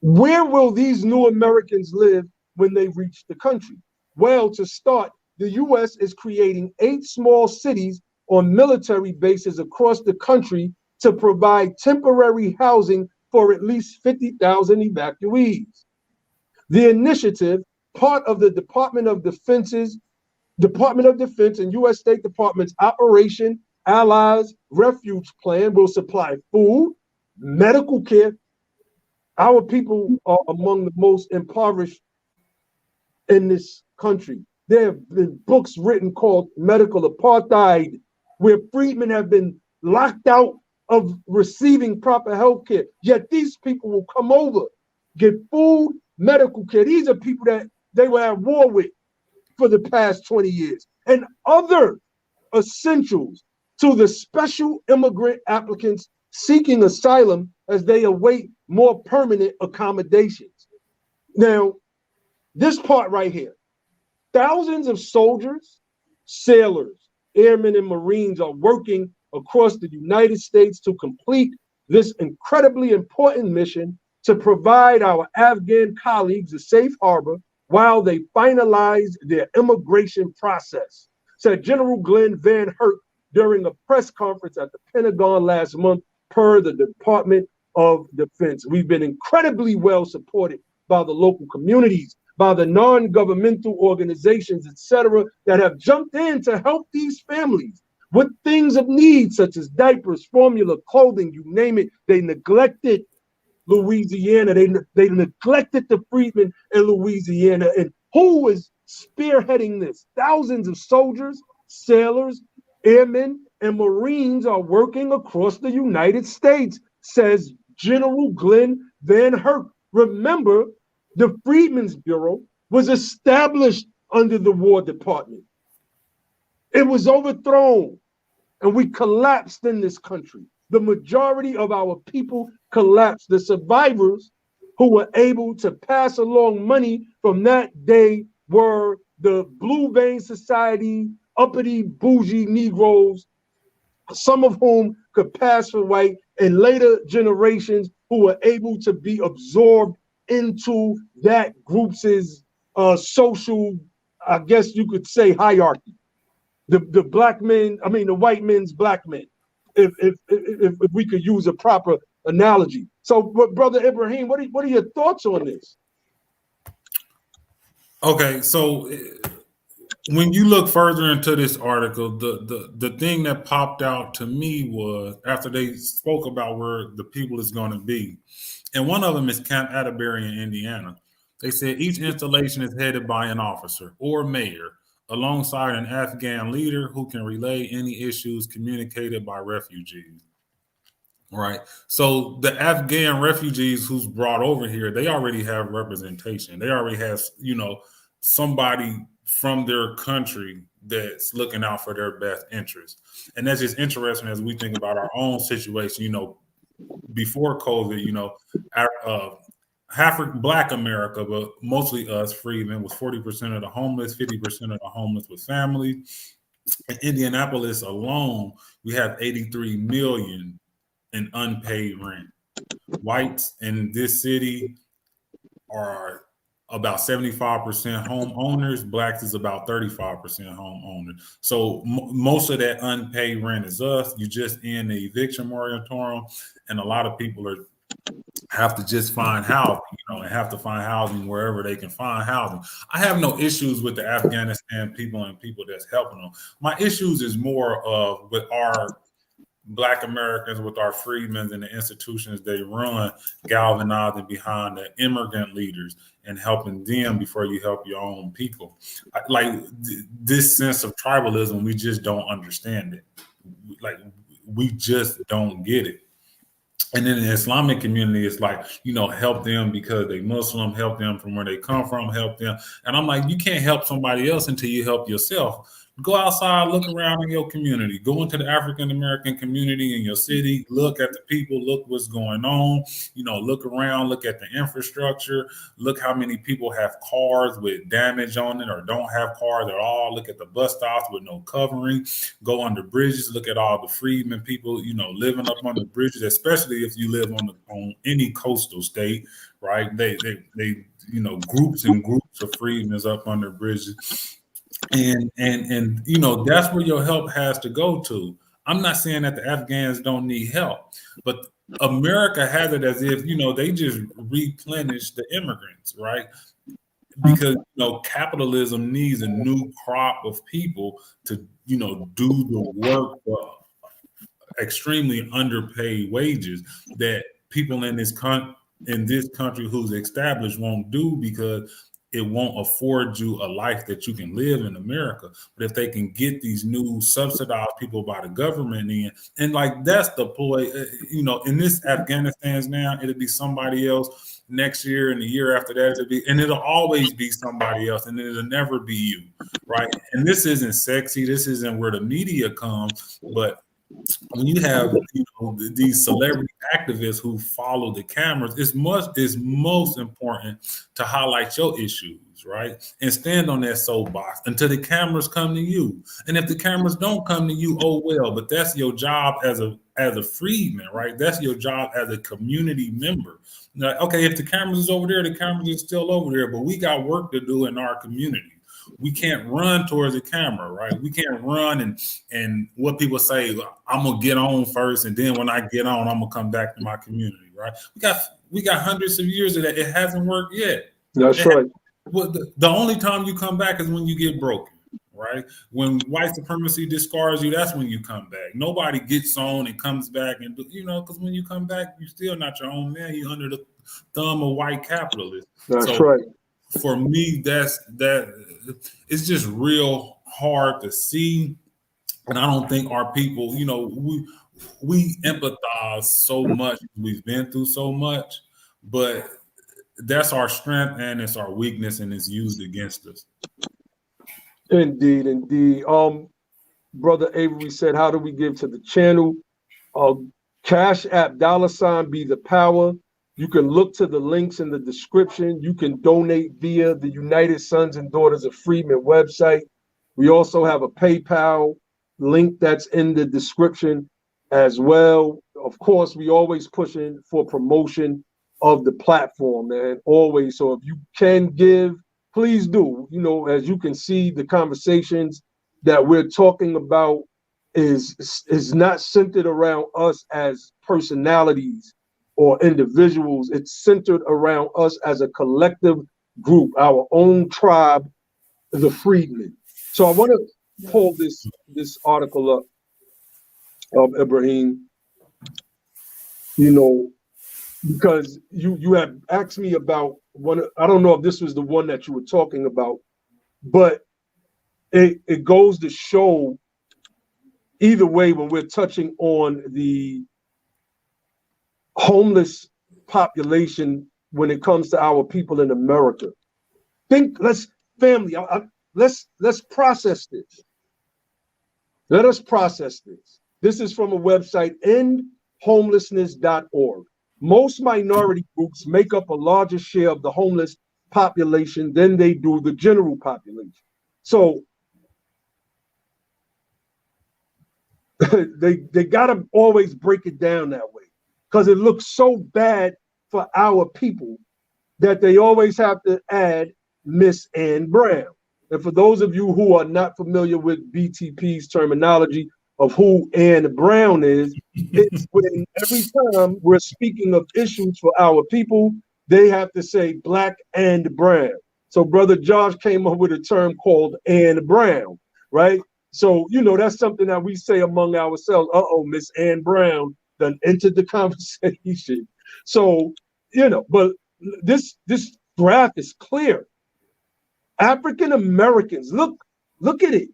Where will these new Americans live when they reach the country? Well, to start, the U.S. is creating 8 small cities on military bases across the country to provide temporary housing for at least 50,000 evacuees. The initiative, part of the Department of Defense and U.S. State Department's Operation Allies Refuge Plan, will supply food, medical care. Our people are among the most impoverished in this country. There have been books written called Medical Apartheid, where freedmen have been locked out of receiving proper health care. Yet these people will come over, get food, medical care. These are people that they were at war with for the past 20 years, and other essentials to the special immigrant applicants seeking asylum as they await more permanent accommodations. Now, this part right here, thousands of soldiers, sailors, airmen, and Marines are working across the United States to complete this incredibly important mission to provide our Afghan colleagues a safe harbor while they finalize their immigration process, said General Glenn Van Herk during a press conference at the Pentagon last month, per the Department of Defense. We've been incredibly well supported by the local communities, by the non-governmental organizations, etc., that have jumped in to help these families with things of need, such as diapers, formula, clothing, you name it. They neglected Louisiana. They neglected the freedmen in Louisiana. And who is spearheading this? Thousands of soldiers, sailors, airmen, and Marines are working across the United States, says General Glenn Van Herk. Remember, the Freedmen's Bureau was established under the War Department. It was overthrown, and we collapsed in this country. The majority of our people collapsed. The survivors who were able to pass along money from that day were the Blue Vein Society, uppity, bougie Negroes, some of whom could pass for white, and later generations who were able to be absorbed into that group's social, I guess you could say, hierarchy. The black men, I mean the white men's black men, if we could use a proper analogy. So, Brother Ibrahim, what are your thoughts on this? Okay, so when you look further into this article, the thing that popped out to me was after they spoke about where the people is going to be, and one of them is Camp Atterbury in Indiana. They said each installation is headed by an officer or mayor alongside an Afghan leader who can relay any issues communicated by refugees. Right. So the Afghan refugees who's brought over here, they already have representation. They already have, somebody from their country that's looking out for their best interest. And that's just interesting as we think about our own situation. Before COVID, half Black America, but mostly us freedmen, was 40% of the homeless, 50% of the homeless with family. In Indianapolis alone, we have 83 million in unpaid rent. Whites in this city are about 75% homeowners. Blacks is about 35% homeowners. So most of that unpaid rent is us. You just in the eviction moratorium, and a lot of people have to just find housing, and have to find housing wherever they can find housing. I have no issues with the Afghanistan people and people that's helping them. My issues is more of with our Black Americans, with our freedmen and the institutions they run, galvanizing behind the immigrant leaders and helping them before you help your own people. This sense of tribalism, we just don't understand it. We just don't get it. And then the Islamic community is help them because they Muslim, help them from where they come from, help them. And I'm like, you can't help somebody else until you help yourself. Go outside, look around in your community, go into the African-American community in your city, look at the people, look what's going on, look around, look at the infrastructure, look how many people have cars with damage on it or don't have cars at all, look at the bus stops with no covering, go under bridges, look at all the freedmen people, living up on the bridges, especially if you live on any coastal state, right? They groups and groups of freedmen up under bridges. And that's where your help has to go to. I'm not saying that the Afghans don't need help, but America has it as if they just replenish the immigrants, right? Because capitalism needs a new crop of people to do the work for extremely underpaid wages that people in this country who's established won't do because it won't afford you a life that you can live in America. But if they can get these new subsidized people by the government in, and that's the ploy, in this Afghanistan's now, it'll be somebody else next year and the year after that, it'll always be somebody else, and it'll never be you, right? And this isn't sexy. This isn't where the media comes, but when you have these celebrity activists who follow the cameras, it's most important to highlight your issues, right? And stand on that soapbox until the cameras come to you. And if the cameras don't come to you, oh well, but that's your job as a freedman, right? That's your job as a community member. Okay, if the cameras is over there, the cameras is still over there, but we got work to do in our community. We can't run towards the camera, right? We can't run and what people say, I'm gonna get on first, and then when I get on, I'm gonna come back to my community, right? We got hundreds of years of that. It hasn't worked yet. That's right. Well, the only time you come back is when you get broken, right? When white supremacy discards you, that's when you come back. Nobody gets on and comes back, and because when you come back, you're still not your own man. You're under the thumb of white capitalists. That's right. For me, it's just real hard to see, and I don't think our people, we empathize so much. We've been through so much, but that's our strength and it's our weakness, and it's used against us. Indeed. Brother Avery said, "How do we give to the channel?" Cash app $ be the power. You can look to the links in the description. You can donate via the United Sons and Daughters of Freedmen website. We also have a PayPal link that's in the description as well. Of course, we always pushing for promotion of the platform, man, always. So if you can give, please do. As you can see, the conversations that we're talking about is not centered around us as personalities or individuals. It's centered around us as a collective group, our own tribe, the freedmen. So I want to pull this article up of Ibrahim, because you have asked me about one. I don't know if this was the one that you were talking about, but it goes to show either way when we're touching on the homeless population when it comes to our people in America. Let's process this. Let us process this. This is from a website, endhomelessness.org. Most minority groups make up a larger share of the homeless population than they do the general population. So they gotta always break it down that way, because it looks so bad for our people that they always have to add Miss Ann Brown. And for those of you who are not familiar with BTP's terminology of who Ann Brown is, it's when every time we're speaking of issues for our people, they have to say black and brown. So Brother Josh came up with a term called Ann Brown, right? So, that's something that we say among ourselves. Miss Ann Brown done entered the conversation. So, but this graph is clear. African Americans, look at it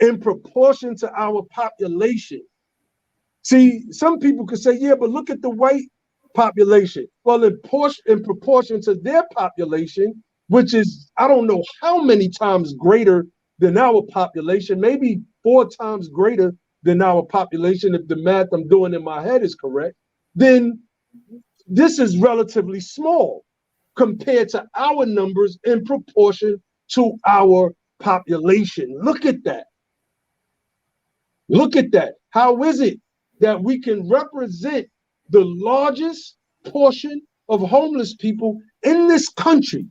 in proportion to our population. See, some people could say, yeah, but look at the white population. Well, in proportion to their population, which is, I don't know how many times greater than our population, maybe 4 times greater than our population, if the math I'm doing in my head is correct, then this is relatively small compared to our numbers in proportion to our population. Look at that. Look at that. How is it that we can represent the largest portion of homeless people in this country,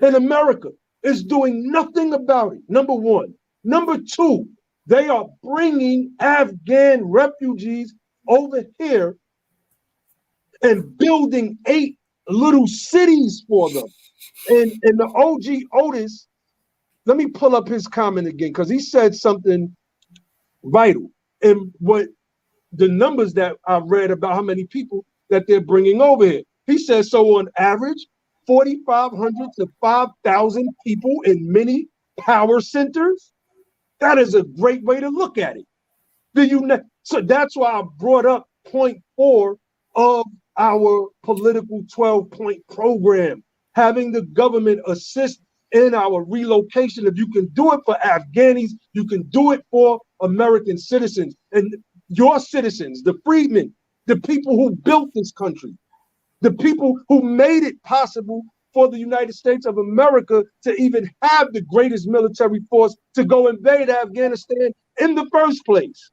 and America is doing nothing about it? Number one. Number two, they are bringing Afghan refugees over here and building 8 little cities for them. And the OG Otis, let me pull up his comment again, because he said something vital. And what the numbers that I read about how many people that they're bringing over here. He says, so on average, 4,500 to 5,000 people in many power centers. That is a great way to look at it. So that's why I brought up point 4 of our political 12-point program, having the government assist in our relocation. If you can do it for Afghanis, you can do it for American citizens and your citizens, the freedmen, the people who built this country, the people who made it possible for the United States of America to even have the greatest military force to go invade Afghanistan in the first place,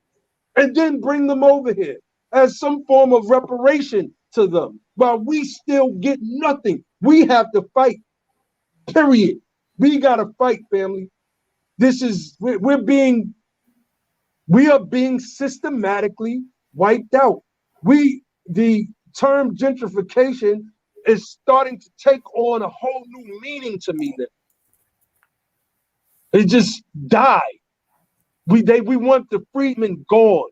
and then bring them over here as some form of reparation to them, while we still get nothing. We have to fight, period. We got to fight, family. We are being systematically wiped out. The term gentrification is starting to take on a whole new meaning to me now. It just died. We want the freedmen gone,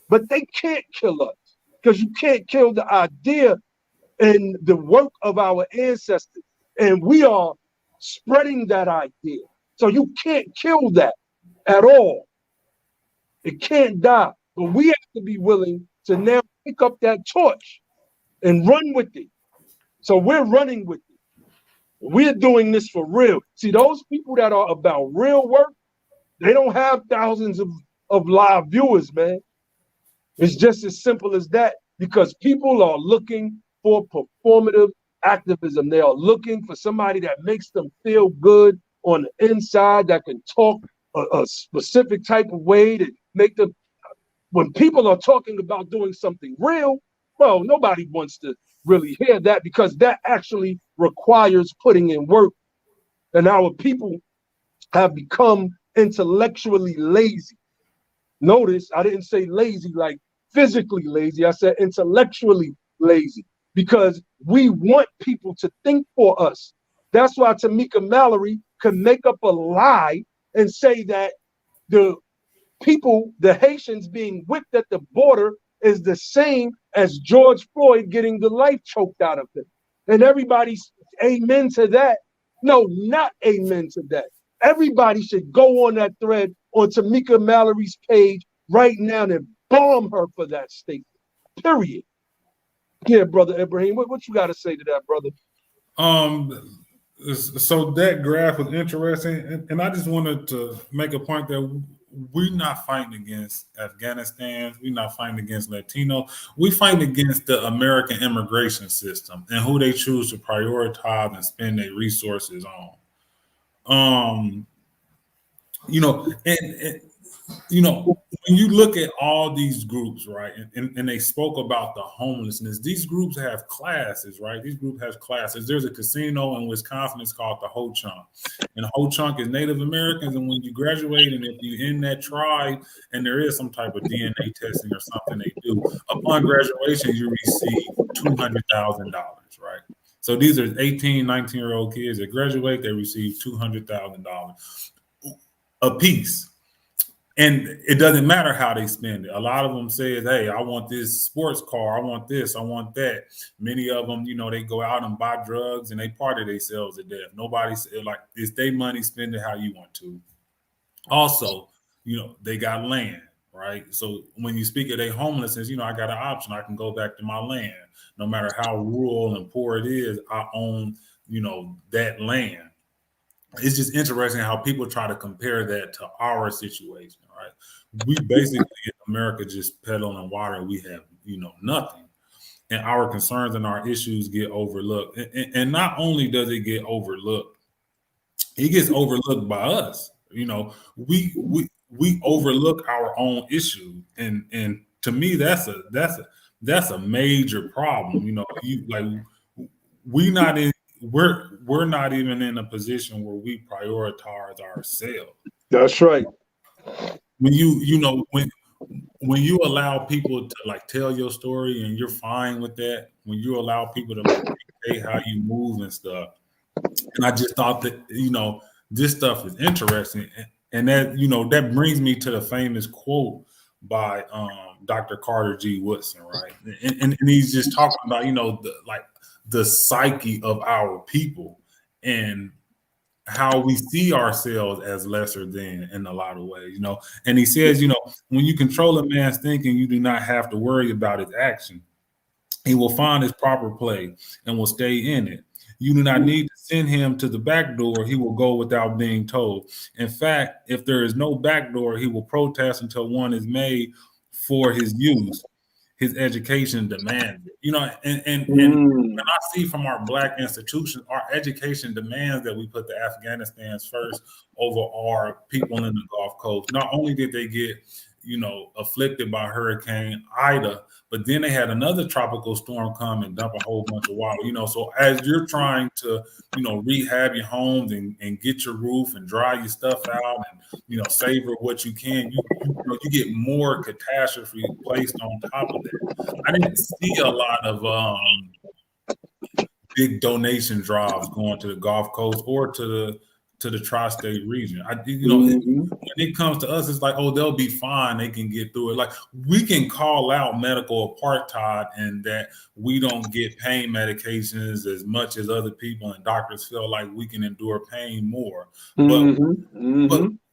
but they can't kill us, because you can't kill the idea and the work of our ancestors. And we are spreading that idea. So you can't kill that at all. It can't die. But we have to be willing to now pick up that torch and run with it. So we're running with it. We're doing this for real. See, those people that are about real work, they don't have thousands of live viewers, man. It's just as simple as that, because people are looking for performative activism. They are looking for somebody that makes them feel good on the inside, that can talk a specific type of way to make them. When people are talking about doing something real, well, nobody wants to really hear that, because that actually requires putting in work. And our people have become intellectually lazy. Notice I didn't say lazy like physically lazy. I said intellectually lazy, because we want people to think for us. That's why Tamika Mallory could make up a lie and say that the people, the Haitians being whipped at the border is the same as George Floyd getting the life choked out of him. And everybody's amen to that. No, not amen to that. Everybody should go on that thread on Tamika Mallory's page right now and bomb her for that statement. Period. Yeah, brother Ibrahim, what you got to say to that, brother? So that graph was interesting, and I just wanted to make a point that we're not fighting against Afghanistan. We're not fighting against Latino. We fighting against the American immigration system and who they choose to prioritize and spend their resources on. You know, and you know, when you look at all these groups, right, and they spoke about the homelessness, these groups have classes, right? These groups have classes. There's a casino in Wisconsin, it's called the Ho Chunk. And the Ho Chunk is Native Americans. And when you graduate, and if you're in that tribe, and there is some type of DNA testing or something they do, upon graduation, you receive $200,000, right? So these are 18, 19-year-old kids that graduate, they receive $200,000 a piece. And it doesn't matter how they spend it. A lot of them say, hey, I want this sports car. I want this. I want that. Many of them, you know, they go out and buy drugs and they party themselves to death. Nobody said, like, it's their money, spend it how you want to. Also, you know, they got land, right? So when you speak of their homelessness, you know, I got an option. I can go back to my land. No matter how rural and poor it is, I own, you know, that land. It's just interesting how people try to compare that to our situation, right? We basically in America just pedal on water. We have, you know, nothing. And our concerns and our issues get overlooked. And not only does it get overlooked, it gets overlooked by us. You know, we overlook our own issue. And to me, that's a major problem. You know, we're not even in a position where we prioritize ourselves. That's right. When when you allow people to like tell your story and you're fine with that, when you allow people to like dictate how you move and stuff, and I just thought that, you know, this stuff is interesting, and that, you know, that brings me to the famous quote by Dr. Carter G. Woodson, right? And he's just talking about, you know, the psyche of our people and how we see ourselves as lesser than in a lot of ways, you know. And he says, you know, when you control a man's thinking, you do not have to worry about his action. He will find his proper play and will stay in it. You do not need to send him to the back door. He will go without being told. In fact, if there is no back door, he will protest until one is made for his use. His education demands it, you know, and when I see from our Black institutions, our education demands that we put the Afghanistans first over our people in the Gulf Coast. Not only did they get, you know, afflicted by Hurricane Ida, but then they had another tropical storm come and dump a whole bunch of water, you know. So as you're trying to, you know, rehab your homes and get your roof and dry your stuff out and, you know, savor what you can, you get more catastrophe placed on top of that. I didn't see a lot of big donation drives going to the Gulf Coast or to the tri-state region. You know, when it comes to us, it's like, oh, they'll be fine. They can get through it. Like, we can call out medical apartheid and that we don't get pain medications as much as other people, and doctors feel like we can endure pain more. But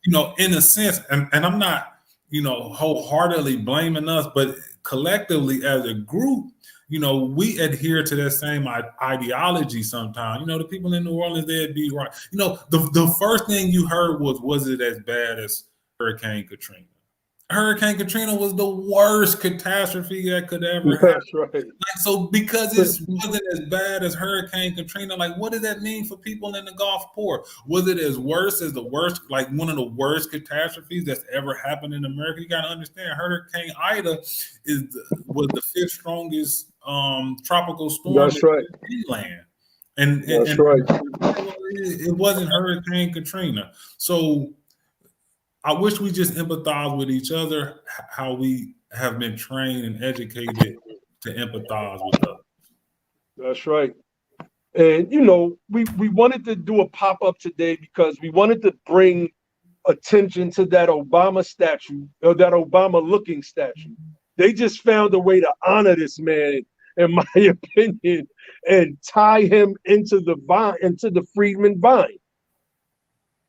you know, in a sense, and I'm not, you know, wholeheartedly blaming us, but collectively as a group, you know, we adhere to that same ideology sometimes. You know, the people in New Orleans, they'd be right. You know, the first thing you heard was it as bad as Hurricane Katrina? Hurricane Katrina was the worst catastrophe that could ever happen. That's right. Like, so because it wasn't as bad as Hurricane Katrina, like, what does that mean for people in the Gulf Port? Was it as worse as the worst, like one of the worst catastrophes that's ever happened in America? You got to understand, Hurricane Ida was the fifth strongest tropical storm That's right. in England. And That's right. It wasn't Hurricane Katrina. So I wish we just empathize with each other, how we have been trained and educated to empathize with others. That's right. And you know, we wanted to do a pop-up today because we wanted to bring attention to that Obama statue, or that Obama looking statue. They just found a way to honor this man, in my opinion, and tie him into the vine, into the Freedman vine.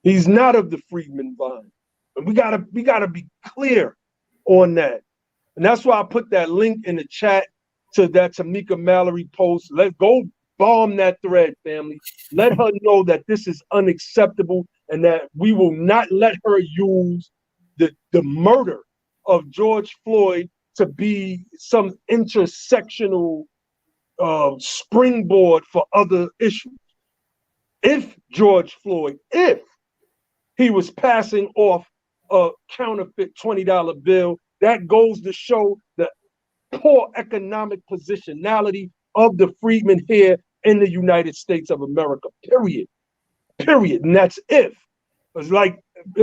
He's not of the Freedman vine. And we gotta be clear on that. And that's why I put that link in the chat to that Tamika Mallory post. Let's go bomb that thread, family. Let her know that this is unacceptable and that we will not let her use the murder of George Floyd to be some intersectional springboard for other issues. If George Floyd, if he was passing off a counterfeit $20 bill, that goes to show the poor economic positionality of the freedmen here in the United States of America, period. And that's if. It's like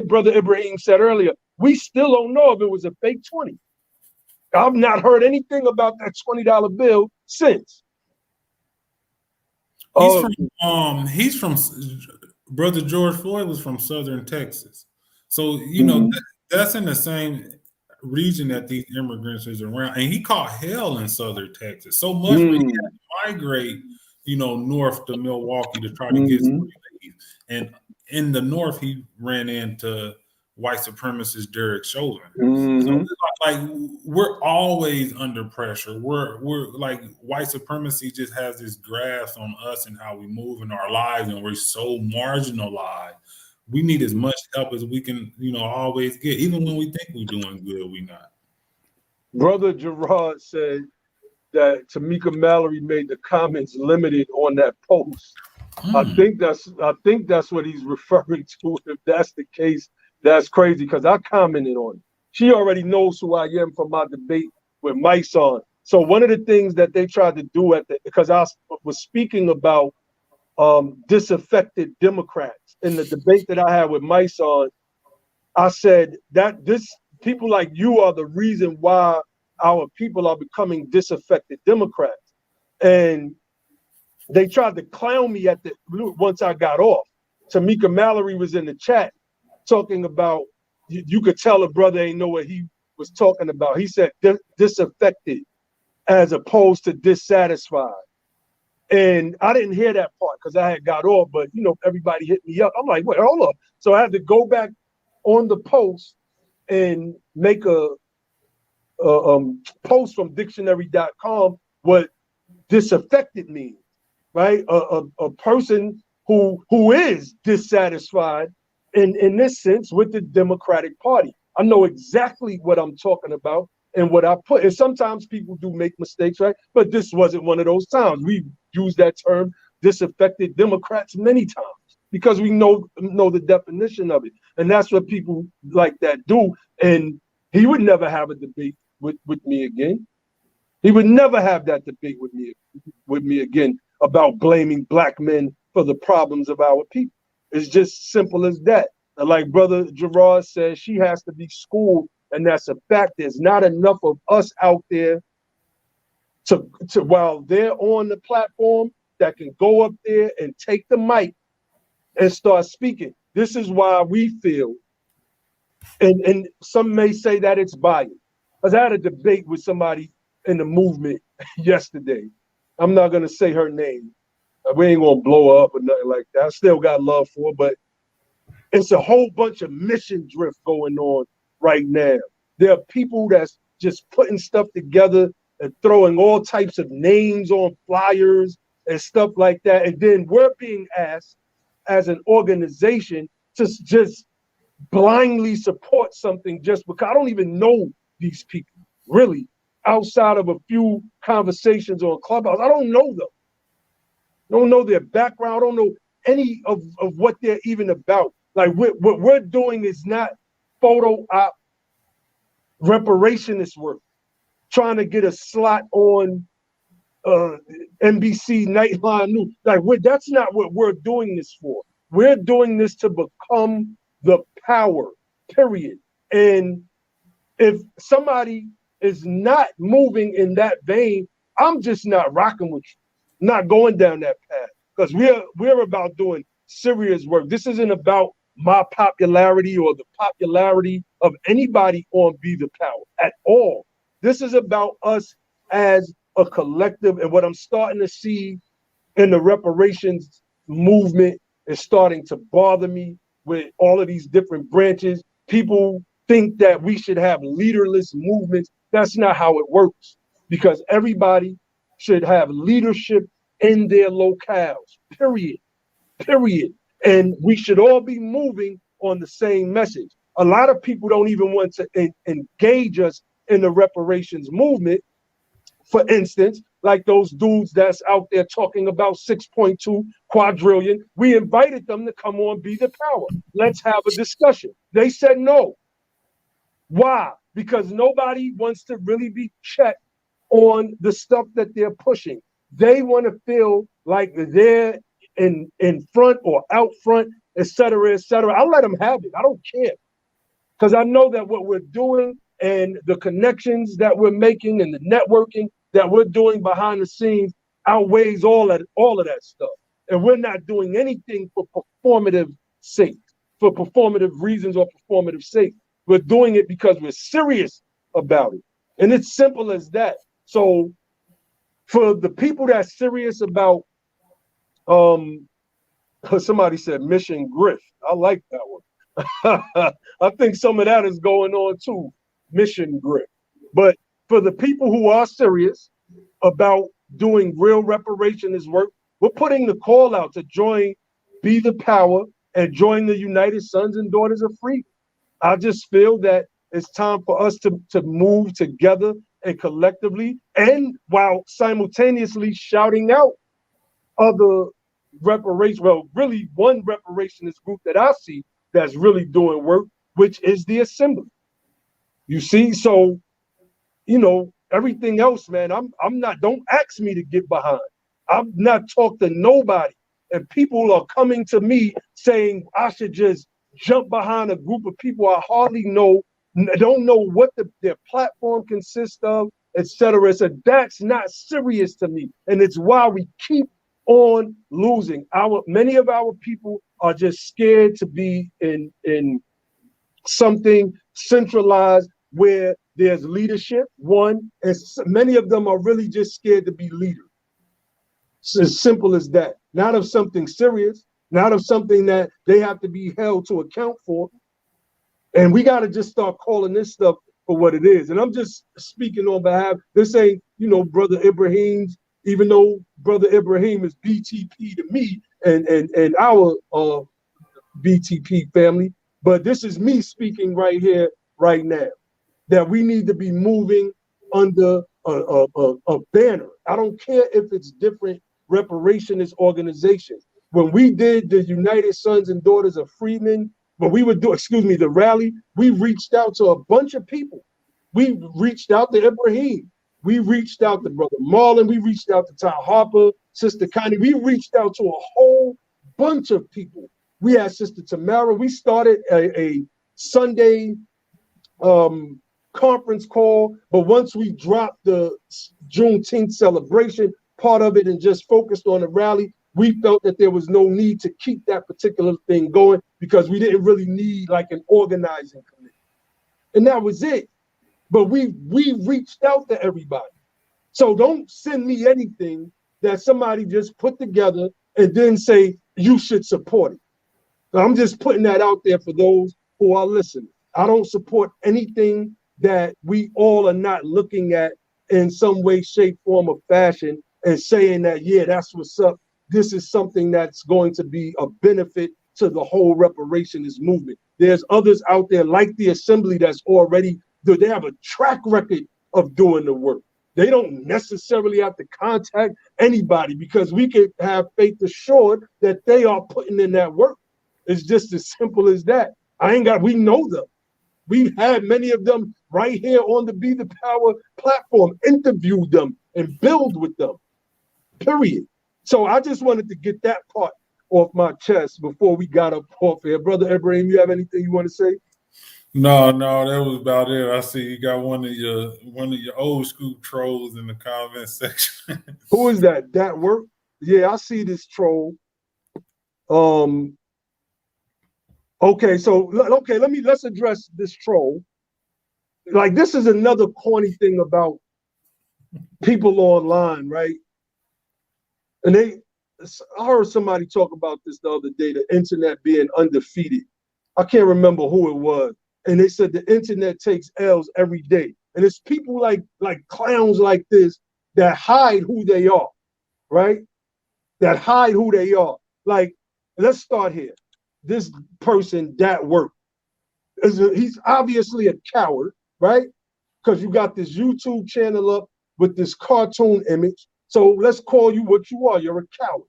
Brother Ibrahim said earlier, we still don't know if it was a fake 20. I've not heard anything about that $20 bill since. He's from Brother George Floyd was from Southern Texas. So, you know, that's in the same region that these immigrants is around. And he caught hell in Southern Texas. So much that he had to migrate, you know, north to Milwaukee to try to get some relief. And in the north, he ran into white supremacist Derek Chauvin. So like we're always under pressure. We're like white supremacy just has this grasp on us and how we move in our lives, and we're so marginalized. We need as much help as we can, you know, always get. Even when we think we're doing good, we not. Brother Gerard said that Tamika Mallory made the comments limited on that post. I think that's what he's referring to. If that's the case, that's crazy because I commented on it. She already knows who I am from my debate with Myson. So one of the things that they tried to do because I was speaking about disaffected Democrats in the debate that I had with Myson, I said that people like you are the reason why our people are becoming disaffected Democrats. And they tried to clown me once I got off. Tamika Mallory was in the chat talking about, you could tell a brother ain't know what he was talking about. He said disaffected as opposed to dissatisfied. And I didn't hear that part because I had got off, but you know, everybody hit me up. I'm like, wait, hold up. So I had to go back on the post and make a post from dictionary.com what disaffected means, right? A person who is dissatisfied in this sense with the Democratic Party. I know exactly what I'm talking about and what I put. And sometimes people do make mistakes, right? But this wasn't one of those times. We used that term disaffected Democrats many times because we know the definition of it. And that's what people like that do. And he would never have a debate with me again. He would never have that debate with me again about blaming black men for the problems of our people. It's just simple as that. And like Brother Gerard says, she has to be schooled, and that's a fact. There's not enough of us out there to while they're on the platform that can go up there and take the mic and start speaking. This is why we feel, and some may say that it's biased. Because I had a debate with somebody in the movement yesterday. I'm not gonna say her name. We ain't gonna blow her up or nothing like that. I still got love for her, but it's a whole bunch of mission drift going on right now. There are people that's just putting stuff together and throwing all types of names on flyers and stuff like that. And then we're being asked as an organization to just blindly support something just because I don't even know these people, really, outside of a few conversations on Clubhouse. I don't know them. I don't know their background. I don't know any of what they're even about. Like what we're doing is not photo op reparationist work, trying to get a slot on NBC Nightline News. Like that's not what we're doing this for. We're doing this to become the power, period. And if somebody is not moving in that vein, I'm just not rocking with you, not going down that path. because we're about doing serious work. This isn't about my popularity or the popularity of anybody on Be the Power at all. This is about us as a collective, and what I'm starting to see in the reparations movement is starting to bother me with all of these different branches. People think that we should have leaderless movements. That's not how it works, because everybody should have leadership in their locales, period. And we should all be moving on the same message. A lot of people don't even want to engage us in the reparations movement. For instance, like those dudes that's out there talking about 6.2 quadrillion. We invited them to come on Be the Power. Let's have a discussion. They said no. Why? Because nobody wants to really be checked on the stuff that they're pushing. They want to feel like they're in front or out front, et cetera, et cetera. I'll let them have it. I don't care. Because I know that what we're doing and the connections that we're making and the networking that we're doing behind the scenes outweighs all of that stuff. And we're not doing anything for performative sake, for performative reasons or performative sake. We're doing it because we're serious about it. And it's simple as that. So for the people that's serious about, somebody said Mission Griff. I like that one. I think some of that is going on too, Mission Griff. But for the people who are serious about doing real reparations work, we're putting the call out to join Be the Power and join the United Sons and Daughters of Freedom. I just feel that it's time for us to move together and collectively, and while simultaneously shouting out other reparations. Well, really one reparationist group that I see that's really doing work, which is the Assembly. You see, so everything else, man, I'm not, don't ask me to get behind. I'm not talk to nobody. And people are coming to me saying I should just jump behind a group of people I hardly know, don't know what their platform consists of, etc. So that's not serious to me. And it's why we keep on losing. Many of our people are just scared to be in something centralized where there's leadership, one, and many of them are really just scared to be leaders. It's as simple as that. Not of something serious, not of something that they have to be held to account for. And we got to just start calling this stuff for what it is. And I'm just speaking on behalf, this ain't, Brother Ibrahim's, even though Brother Ibrahim is BTP to me and our BTP family, but this is me speaking right here, right now, that we need to be moving under a banner. I don't care if it's different reparationist organizations. When we did the United Sons and Daughters of Freedmen, when we would do, the rally, we reached out to a bunch of people. We reached out to Ibrahim. We reached out to Brother Marlon. We reached out to Ty Harper, Sister Connie. We reached out to a whole bunch of people. We had Sister Tamara. We started a Sunday conference call, but once we dropped the Juneteenth celebration part of it and just focused on the rally, we felt that there was no need to keep that particular thing going because we didn't really need like an organizing committee. And that was it. But we reached out to everybody. So don't send me anything that somebody just put together and then say you should support it. So I'm just putting that out there for those who are listening. I don't support anything that we all are not looking at in some way, shape, form, or fashion and saying that, yeah, that's what's up. This is something that's going to be a benefit to the whole reparationist movement. There's others out there like the Assembly that's already, they have a track record of doing the work. They don't necessarily have to contact anybody because we can have faith assured that they are putting in that work. It's just as simple as that. We know them. We've had many of them right here on the Be the Power platform, interviewed them and build with them, period. So I just wanted to get that part off my chest before we got up off here. Brother Ibrahim, you have anything you want to say? No, that was about it. I see you got one of your old school trolls in the comment section. Who is that? That work? Yeah, I see this troll. Okay, so okay, let's address this troll. Like, this is another corny thing about people online, right? And I heard somebody talk about this the other day, the internet being undefeated. I can't remember who it was. And they said the internet takes L's every day. And it's people like clowns like this that hide who they are, right? That hide who they are. Like, let's start here. This person, that work, he's obviously a coward, right? Because you got this YouTube channel up with this cartoon image. So let's call you what you are. You're a coward.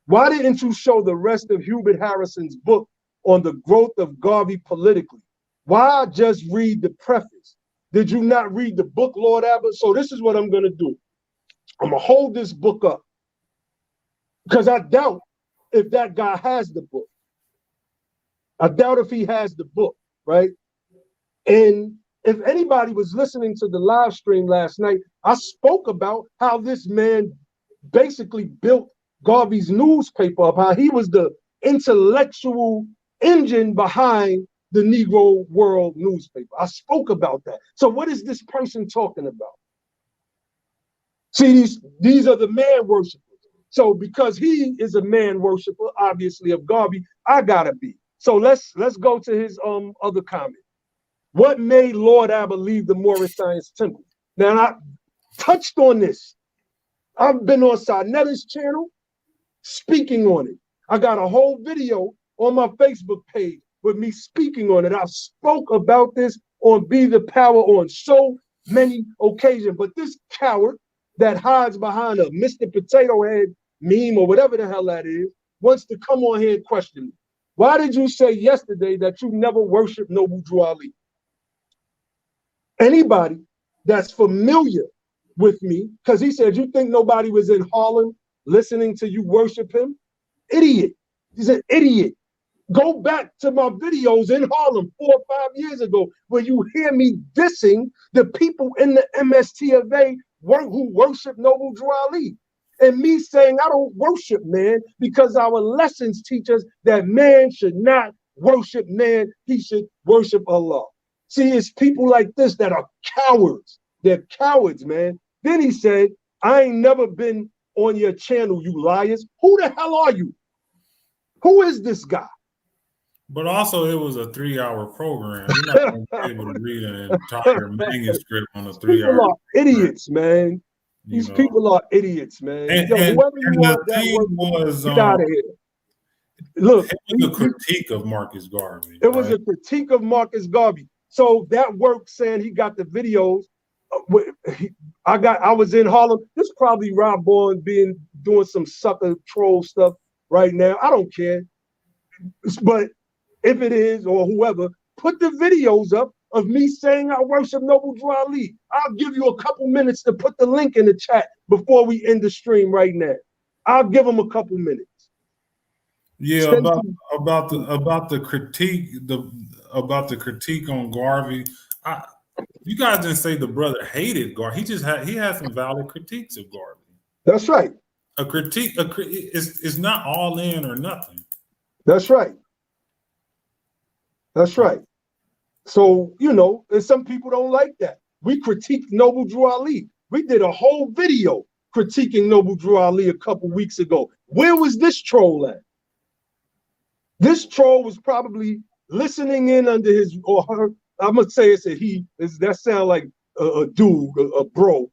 Why didn't you show the rest of Hubert Harrison's book on the growth of Garvey politically? Why just read the preface? Did you not read the book, Lord Abbott? So this is what I'm going to do. I'm going to hold this book up because I doubt if that guy has the book. I doubt if he has the book, right? And if anybody was listening to the live stream last night, I spoke about how this man basically built Garvey's newspaper up, how he was the intellectual engine behind the Negro World newspaper. I spoke about that. So what is this person talking about? See, these are the man worshipers. So because he is a man worshiper, obviously, of Garvey, I gotta be. So let's go to his other comment. What made Lord Abbott leave the Moorish Science Temple? Now, I touched on this. I've been on Sarnetta's channel speaking on it. I got a whole video on my Facebook page with me speaking on it. I spoke about this on Be the Power on so many occasions. But this coward that hides behind a Mr. Potato Head meme or whatever the hell that is wants to come on here and question me. Why did you say yesterday that you never worshiped Noble Drew Ali? Anybody that's familiar with me, because he said, you think nobody was in Harlem listening to you worship him? Idiot. He's an idiot. Go back to my videos in Harlem 4 or 5 years ago where you hear me dissing the people in the MSTFA who worship Noble Drew Ali. And me saying I don't worship man because our lessons teach us that man should not worship man. He should worship Allah. See, it's people like this that are cowards. They're cowards, man. Then he said, I ain't never been on your channel, you liars. Who the hell are you? Who is this guy? But also, it was a 3-hour program. You're not going to be able to read an entire manuscript on a 3-hour. People are idiots, man. These people are idiots, man. And, Yo, and, whoever and you are, the thing was, get out of here. Look, it was a critique of Marcus Garvey. It was a critique of Marcus Garvey. So that work saying he got the videos. I was in Harlem. This is probably Rob Bourne doing some sucker troll stuff right now. I don't care. But if it is or whoever, put the videos up of me saying I worship Noble Drew Ali. I'll give you a couple minutes to put the link in the chat before we end the stream right now. I'll give them a couple minutes. Yeah, about the critique on Garvey. You guys didn't say the brother hated Garvey. He had some valid critiques of Garvey. That's right. A critique is not all in or nothing. That's right. That's right. So, and some people don't like that. We critiqued Noble Drew Ali. We did a whole video critiquing Noble Drew Ali a couple weeks ago. Where was this troll at? This troll was probably listening in under his or her. I'm gonna say it's a he. That sound like a dude, a bro,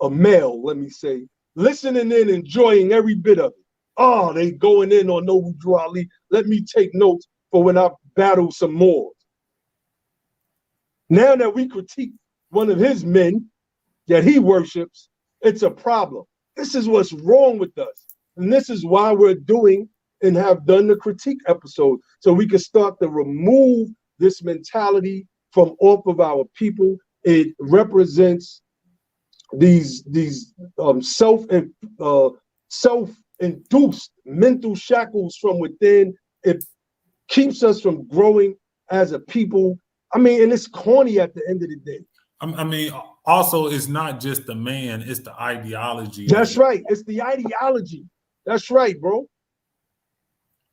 a male. Let me say, listening in, enjoying every bit of it. Oh, they going in on Noble Drew Ali. Let me take notes for when I battle some more. Now that we critique one of his men that he worships, it's a problem. This is what's wrong with us, and this is why we're doing and have done the critique episode, so we can start to remove this mentality from off of our people. It represents these self-induced mental shackles from within. It keeps us from growing as a people. I mean, and it's corny at the end of the day. I mean, also, it's not just the man; it's the ideology. That's right. It's the ideology. That's right, bro.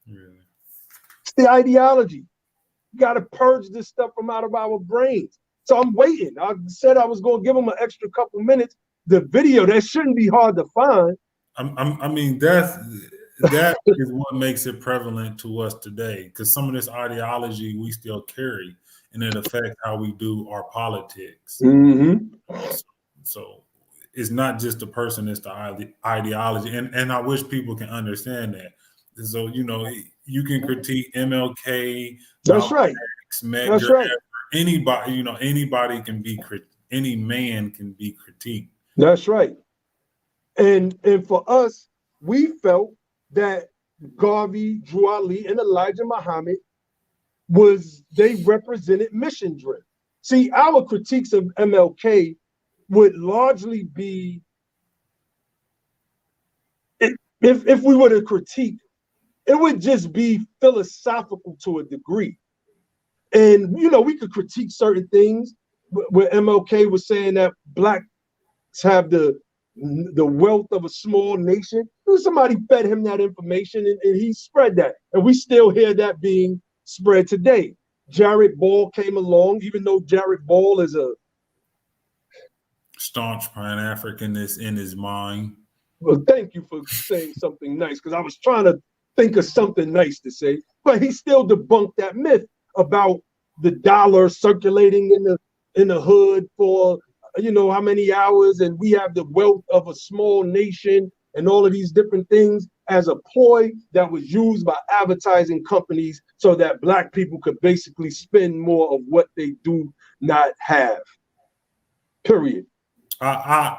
Really. It's the ideology. You got to purge this stuff from out of our brains. So I'm waiting. I said I was going to give them an extra couple minutes. The video, that shouldn't be hard to find. I mean, that is what makes it prevalent to us today, because some of this ideology we still carry, and it affects how we do our politics. So it's not just the person; it's the ideology, and I wish people can understand that. So you can critique MLK. That's right. That's right. Anybody, anybody can be any man can be critiqued. That's right. And for us, we felt that Garvey, Drew Ali, and Elijah Muhammad they represented mission drift. See, our critiques of MLK would largely be, if we were to critique, it would just be philosophical to a degree. And, we could critique certain things where MLK was saying that blacks have the wealth of a small nation. Somebody fed him that information and he spread that. And we still hear that being spread today. Jared Ball came along, even though Jared Ball is a staunch Pan-Africanist in his mind. Well, thank you for saying something nice, because I was trying to think of something nice to say, but he still debunked that myth about the dollar circulating in the hood for how many hours, and we have the wealth of a small nation and all of these different things as a ploy that was used by advertising companies so that black people could basically spend more of what they do not have. Period. I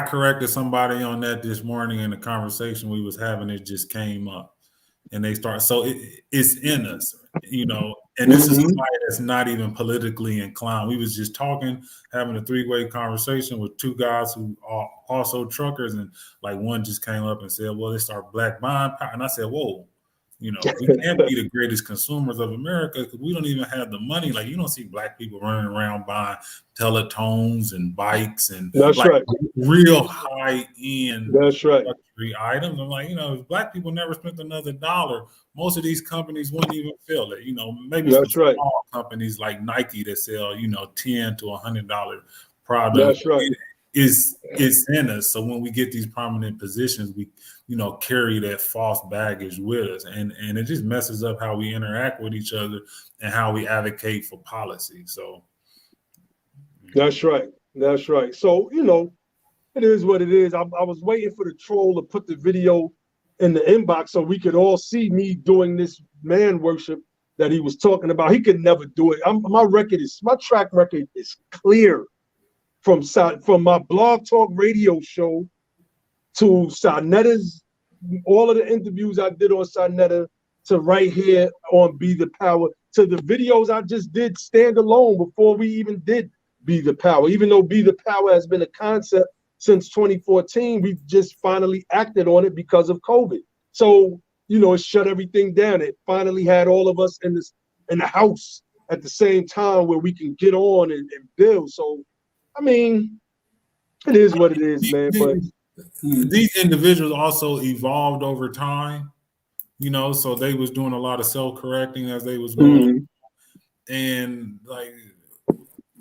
corrected somebody on that this morning in the conversation we was having. It just came up, and they start. So it's in us, And this is somebody that's not even politically inclined. We was just talking, having a three-way conversation with two guys who are also truckers, and like one just came up and said, "Well, it's our black buying power," and I said, "Whoa." We can't be the greatest consumers of America because we don't even have the money. Like, you don't see black people running around buying Teletones and bikes and real high-end luxury items. I'm like, if black people never spent another dollar, most of these companies wouldn't even feel it. Maybe some small companies like Nike that sell, $10 to $100 products. That's right. It's in us. So when we get these prominent positions, we carry that false baggage with us, and it just messes up how we interact with each other and how we advocate for policy. So that's right. So it is what it is. I was waiting for the troll to put the video in the inbox so we could all see me doing this man worship that he was talking about. He could never do it. My track record is clear. From my Blog Talk radio show to Sarnetta's, all of the interviews I did on Sarnetta, to right here on Be the Power, to the videos I just did stand alone before we even did Be the Power. Even though Be the Power has been a concept since 2014, we just finally acted on it because of COVID. So, it shut everything down. It finally had all of us in the house at the same time where we can get on and build. So, it is what it is, man. But these individuals also evolved over time, so they was doing a lot of self-correcting as they was going. And like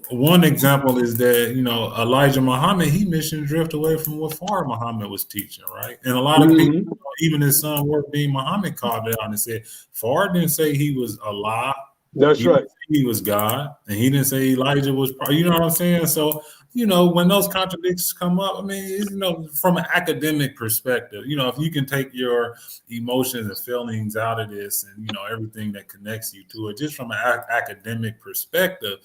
one example is that, Elijah Muhammad, he mission drift away from what Fard Muhammad was teaching, right? And a lot of people, even his son Work Bean Muhammad, called it out and said, Fard didn't say he was Allah. That's right. He was God, and he didn't say Elijah was. You know what I'm saying? So, when those contradictions come up, from an academic perspective, if you can take your emotions and feelings out of this, and everything that connects you to it, just from an academic perspective,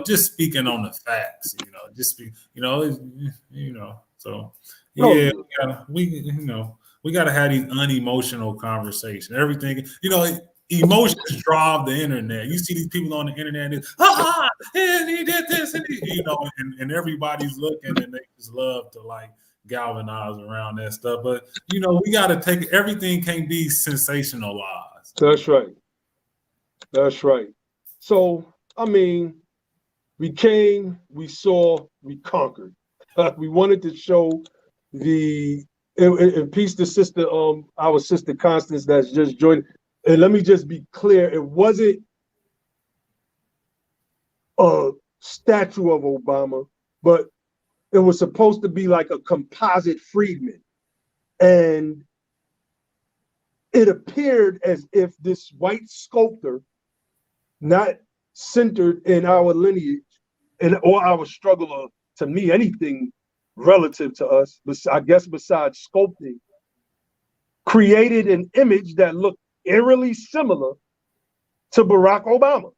just speaking on the facts, just speak, So, yeah, we gotta have these unemotional conversations. Everything, emotions drive the internet. You see these people on the internet, and he did this, and everybody's looking, and they just love to galvanize around that stuff. But we got to take everything. Can't be sensationalized. That's right. So We came, we saw, we conquered. We wanted to show and peace to sister, our sister Constance that's just joined. And let me just be clear, it wasn't a statue of Obama, but it was supposed to be like a composite Freedman. And it appeared as if this white sculptor, not centered in our lineage or our struggle, or to me, anything relative to us, but I guess besides sculpting, created an image that looked eerily similar to Barack Obama,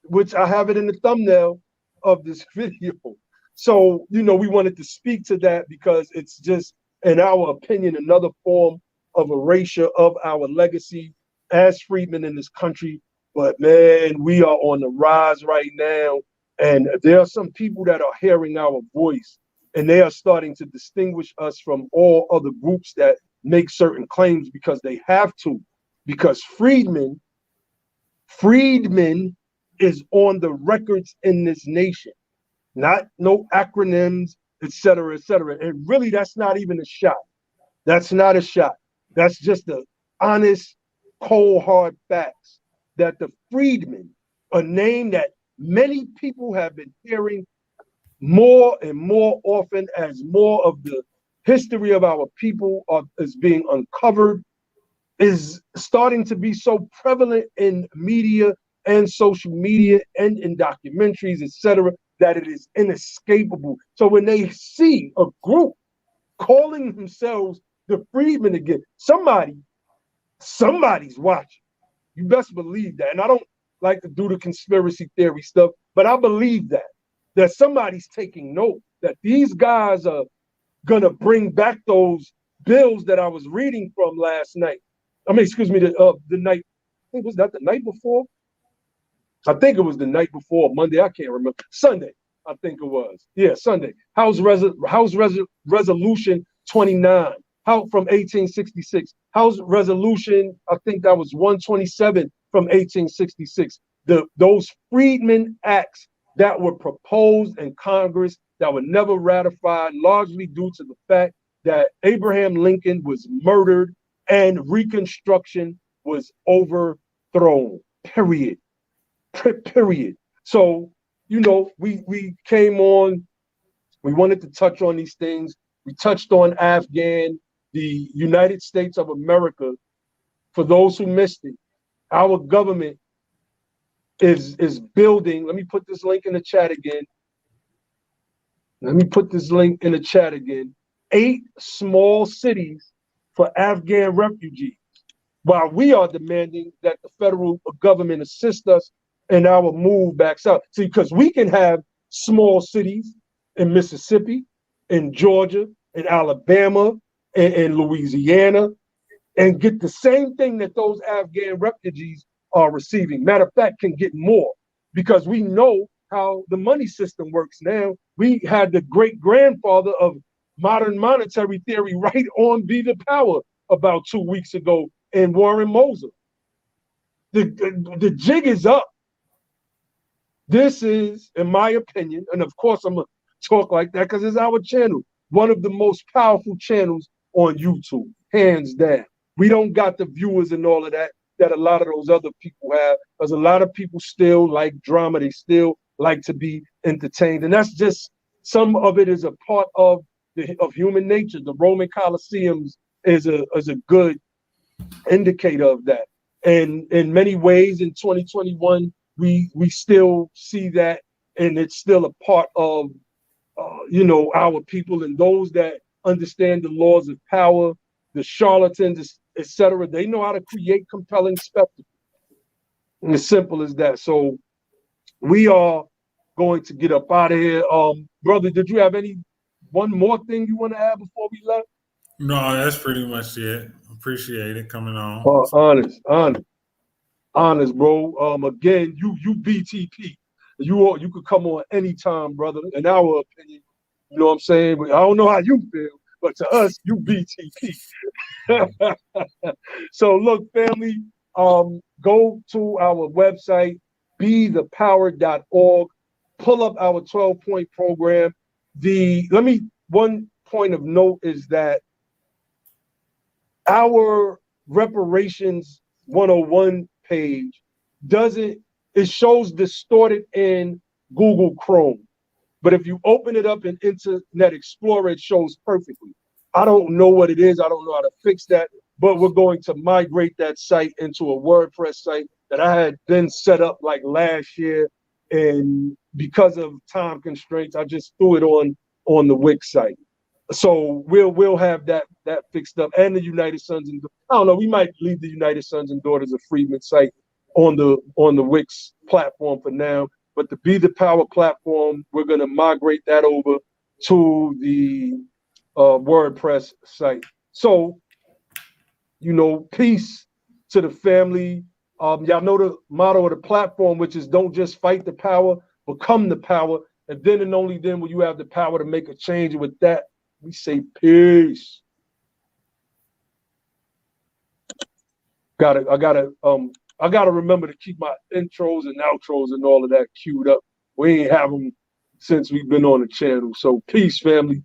which I have it in the thumbnail of this video. So, we wanted to speak to that because it's just, in our opinion, another form of erasure of our legacy as freedmen in this country. But man, we are on the rise right now. And there are some people that are hearing our voice, and they are starting to distinguish us from all other groups that make certain claims because they have to. Because freedmen is on the records in this nation, not no acronyms, et cetera, et cetera. And really, that's not even a shot. That's not a shot. That's just the honest, cold, hard facts that the freedmen, a name that many people have been hearing more and more often as more of the history of our people is being uncovered, is starting to be so prevalent in media and social media and in documentaries, etc., that it is inescapable. So when they see a group calling themselves the freedmen again, somebody's watching. You best believe that. And I don't like to do the conspiracy theory stuff, but I believe that somebody's taking note, that these guys are gonna bring back those bills that I was reading from last night. I mean, excuse me, the night, I think, was that the night before? I think it was the night before, Monday, I can't remember. Sunday, I think it was. Yeah, Sunday. House Resolution 29, from 1866. House Resolution, I think that was 127 from 1866. Those Freedmen Acts that were proposed in Congress that were never ratified, largely due to the fact that Abraham Lincoln was murdered and Reconstruction was overthrown, period. So, we came on, we wanted to touch on these things. We touched on Afghan, the United States of America. For those who missed it, our government is building. Let me put this link in the chat again. 8 small cities for Afghan refugees, while we are demanding that the federal government assist us in our move back south. See, because we can have small cities in Mississippi, in Georgia, in Alabama, in Louisiana, and get the same thing that those Afghan refugees are receiving. Matter of fact, can get more, because we know how the money system works now. We had the great grandfather of modern monetary theory right on BETHEPOWER about 2 weeks ago in Warren Moser. The jig is up. This is, in my opinion, and of course I'm going to talk like that because it's our channel, one of the most powerful channels on YouTube, hands down. We don't got the viewers and all of that a lot of those other people have, because a lot of people still like drama. They still like to be entertained. And that's just, some of it is a part of human nature. The Roman Colosseums is a good indicator of that. And in many ways, in 2021, we still see that, and it's still a part of our people, and those that understand the laws of power, the charlatans, etc. They know how to create compelling spectacle. And as simple as that. So we are going to get up out of here. Brother, did you have one more thing you want to add before we left? No, that's pretty much it. Appreciate it coming on. Honest, bro. Again, you BTP. You could come on anytime, brother. In our opinion, you know what I'm saying? But I don't know how you feel, but to us, you BTP. So look, family, go to our website, bethepower.org. pull up our 12-point program. One point of note is that our reparations 101 page it shows distorted in Google Chrome. But if you open it up in Internet Explorer, it shows perfectly. I don't know what it is. I don't know how to fix that, but we're going to migrate that site into a WordPress site that I had been set up like last year. And because of time constraints, I just threw it on the Wix site. So we'll have that fixed up, and the United Sons and I don't know, we might leave the United Sons and Daughters of Freedmen site on the Wix platform for now. But the Be the Power platform, we're gonna migrate that over to the WordPress site. So, peace to the family. Y'all know the motto of the platform, which is don't just fight the power, become the power. And then and only then will you have the power to make a change. And with that, we say peace. I gotta remember to keep my intros and outros and all of that queued up. We ain't have them since we've been on the channel. So peace, family.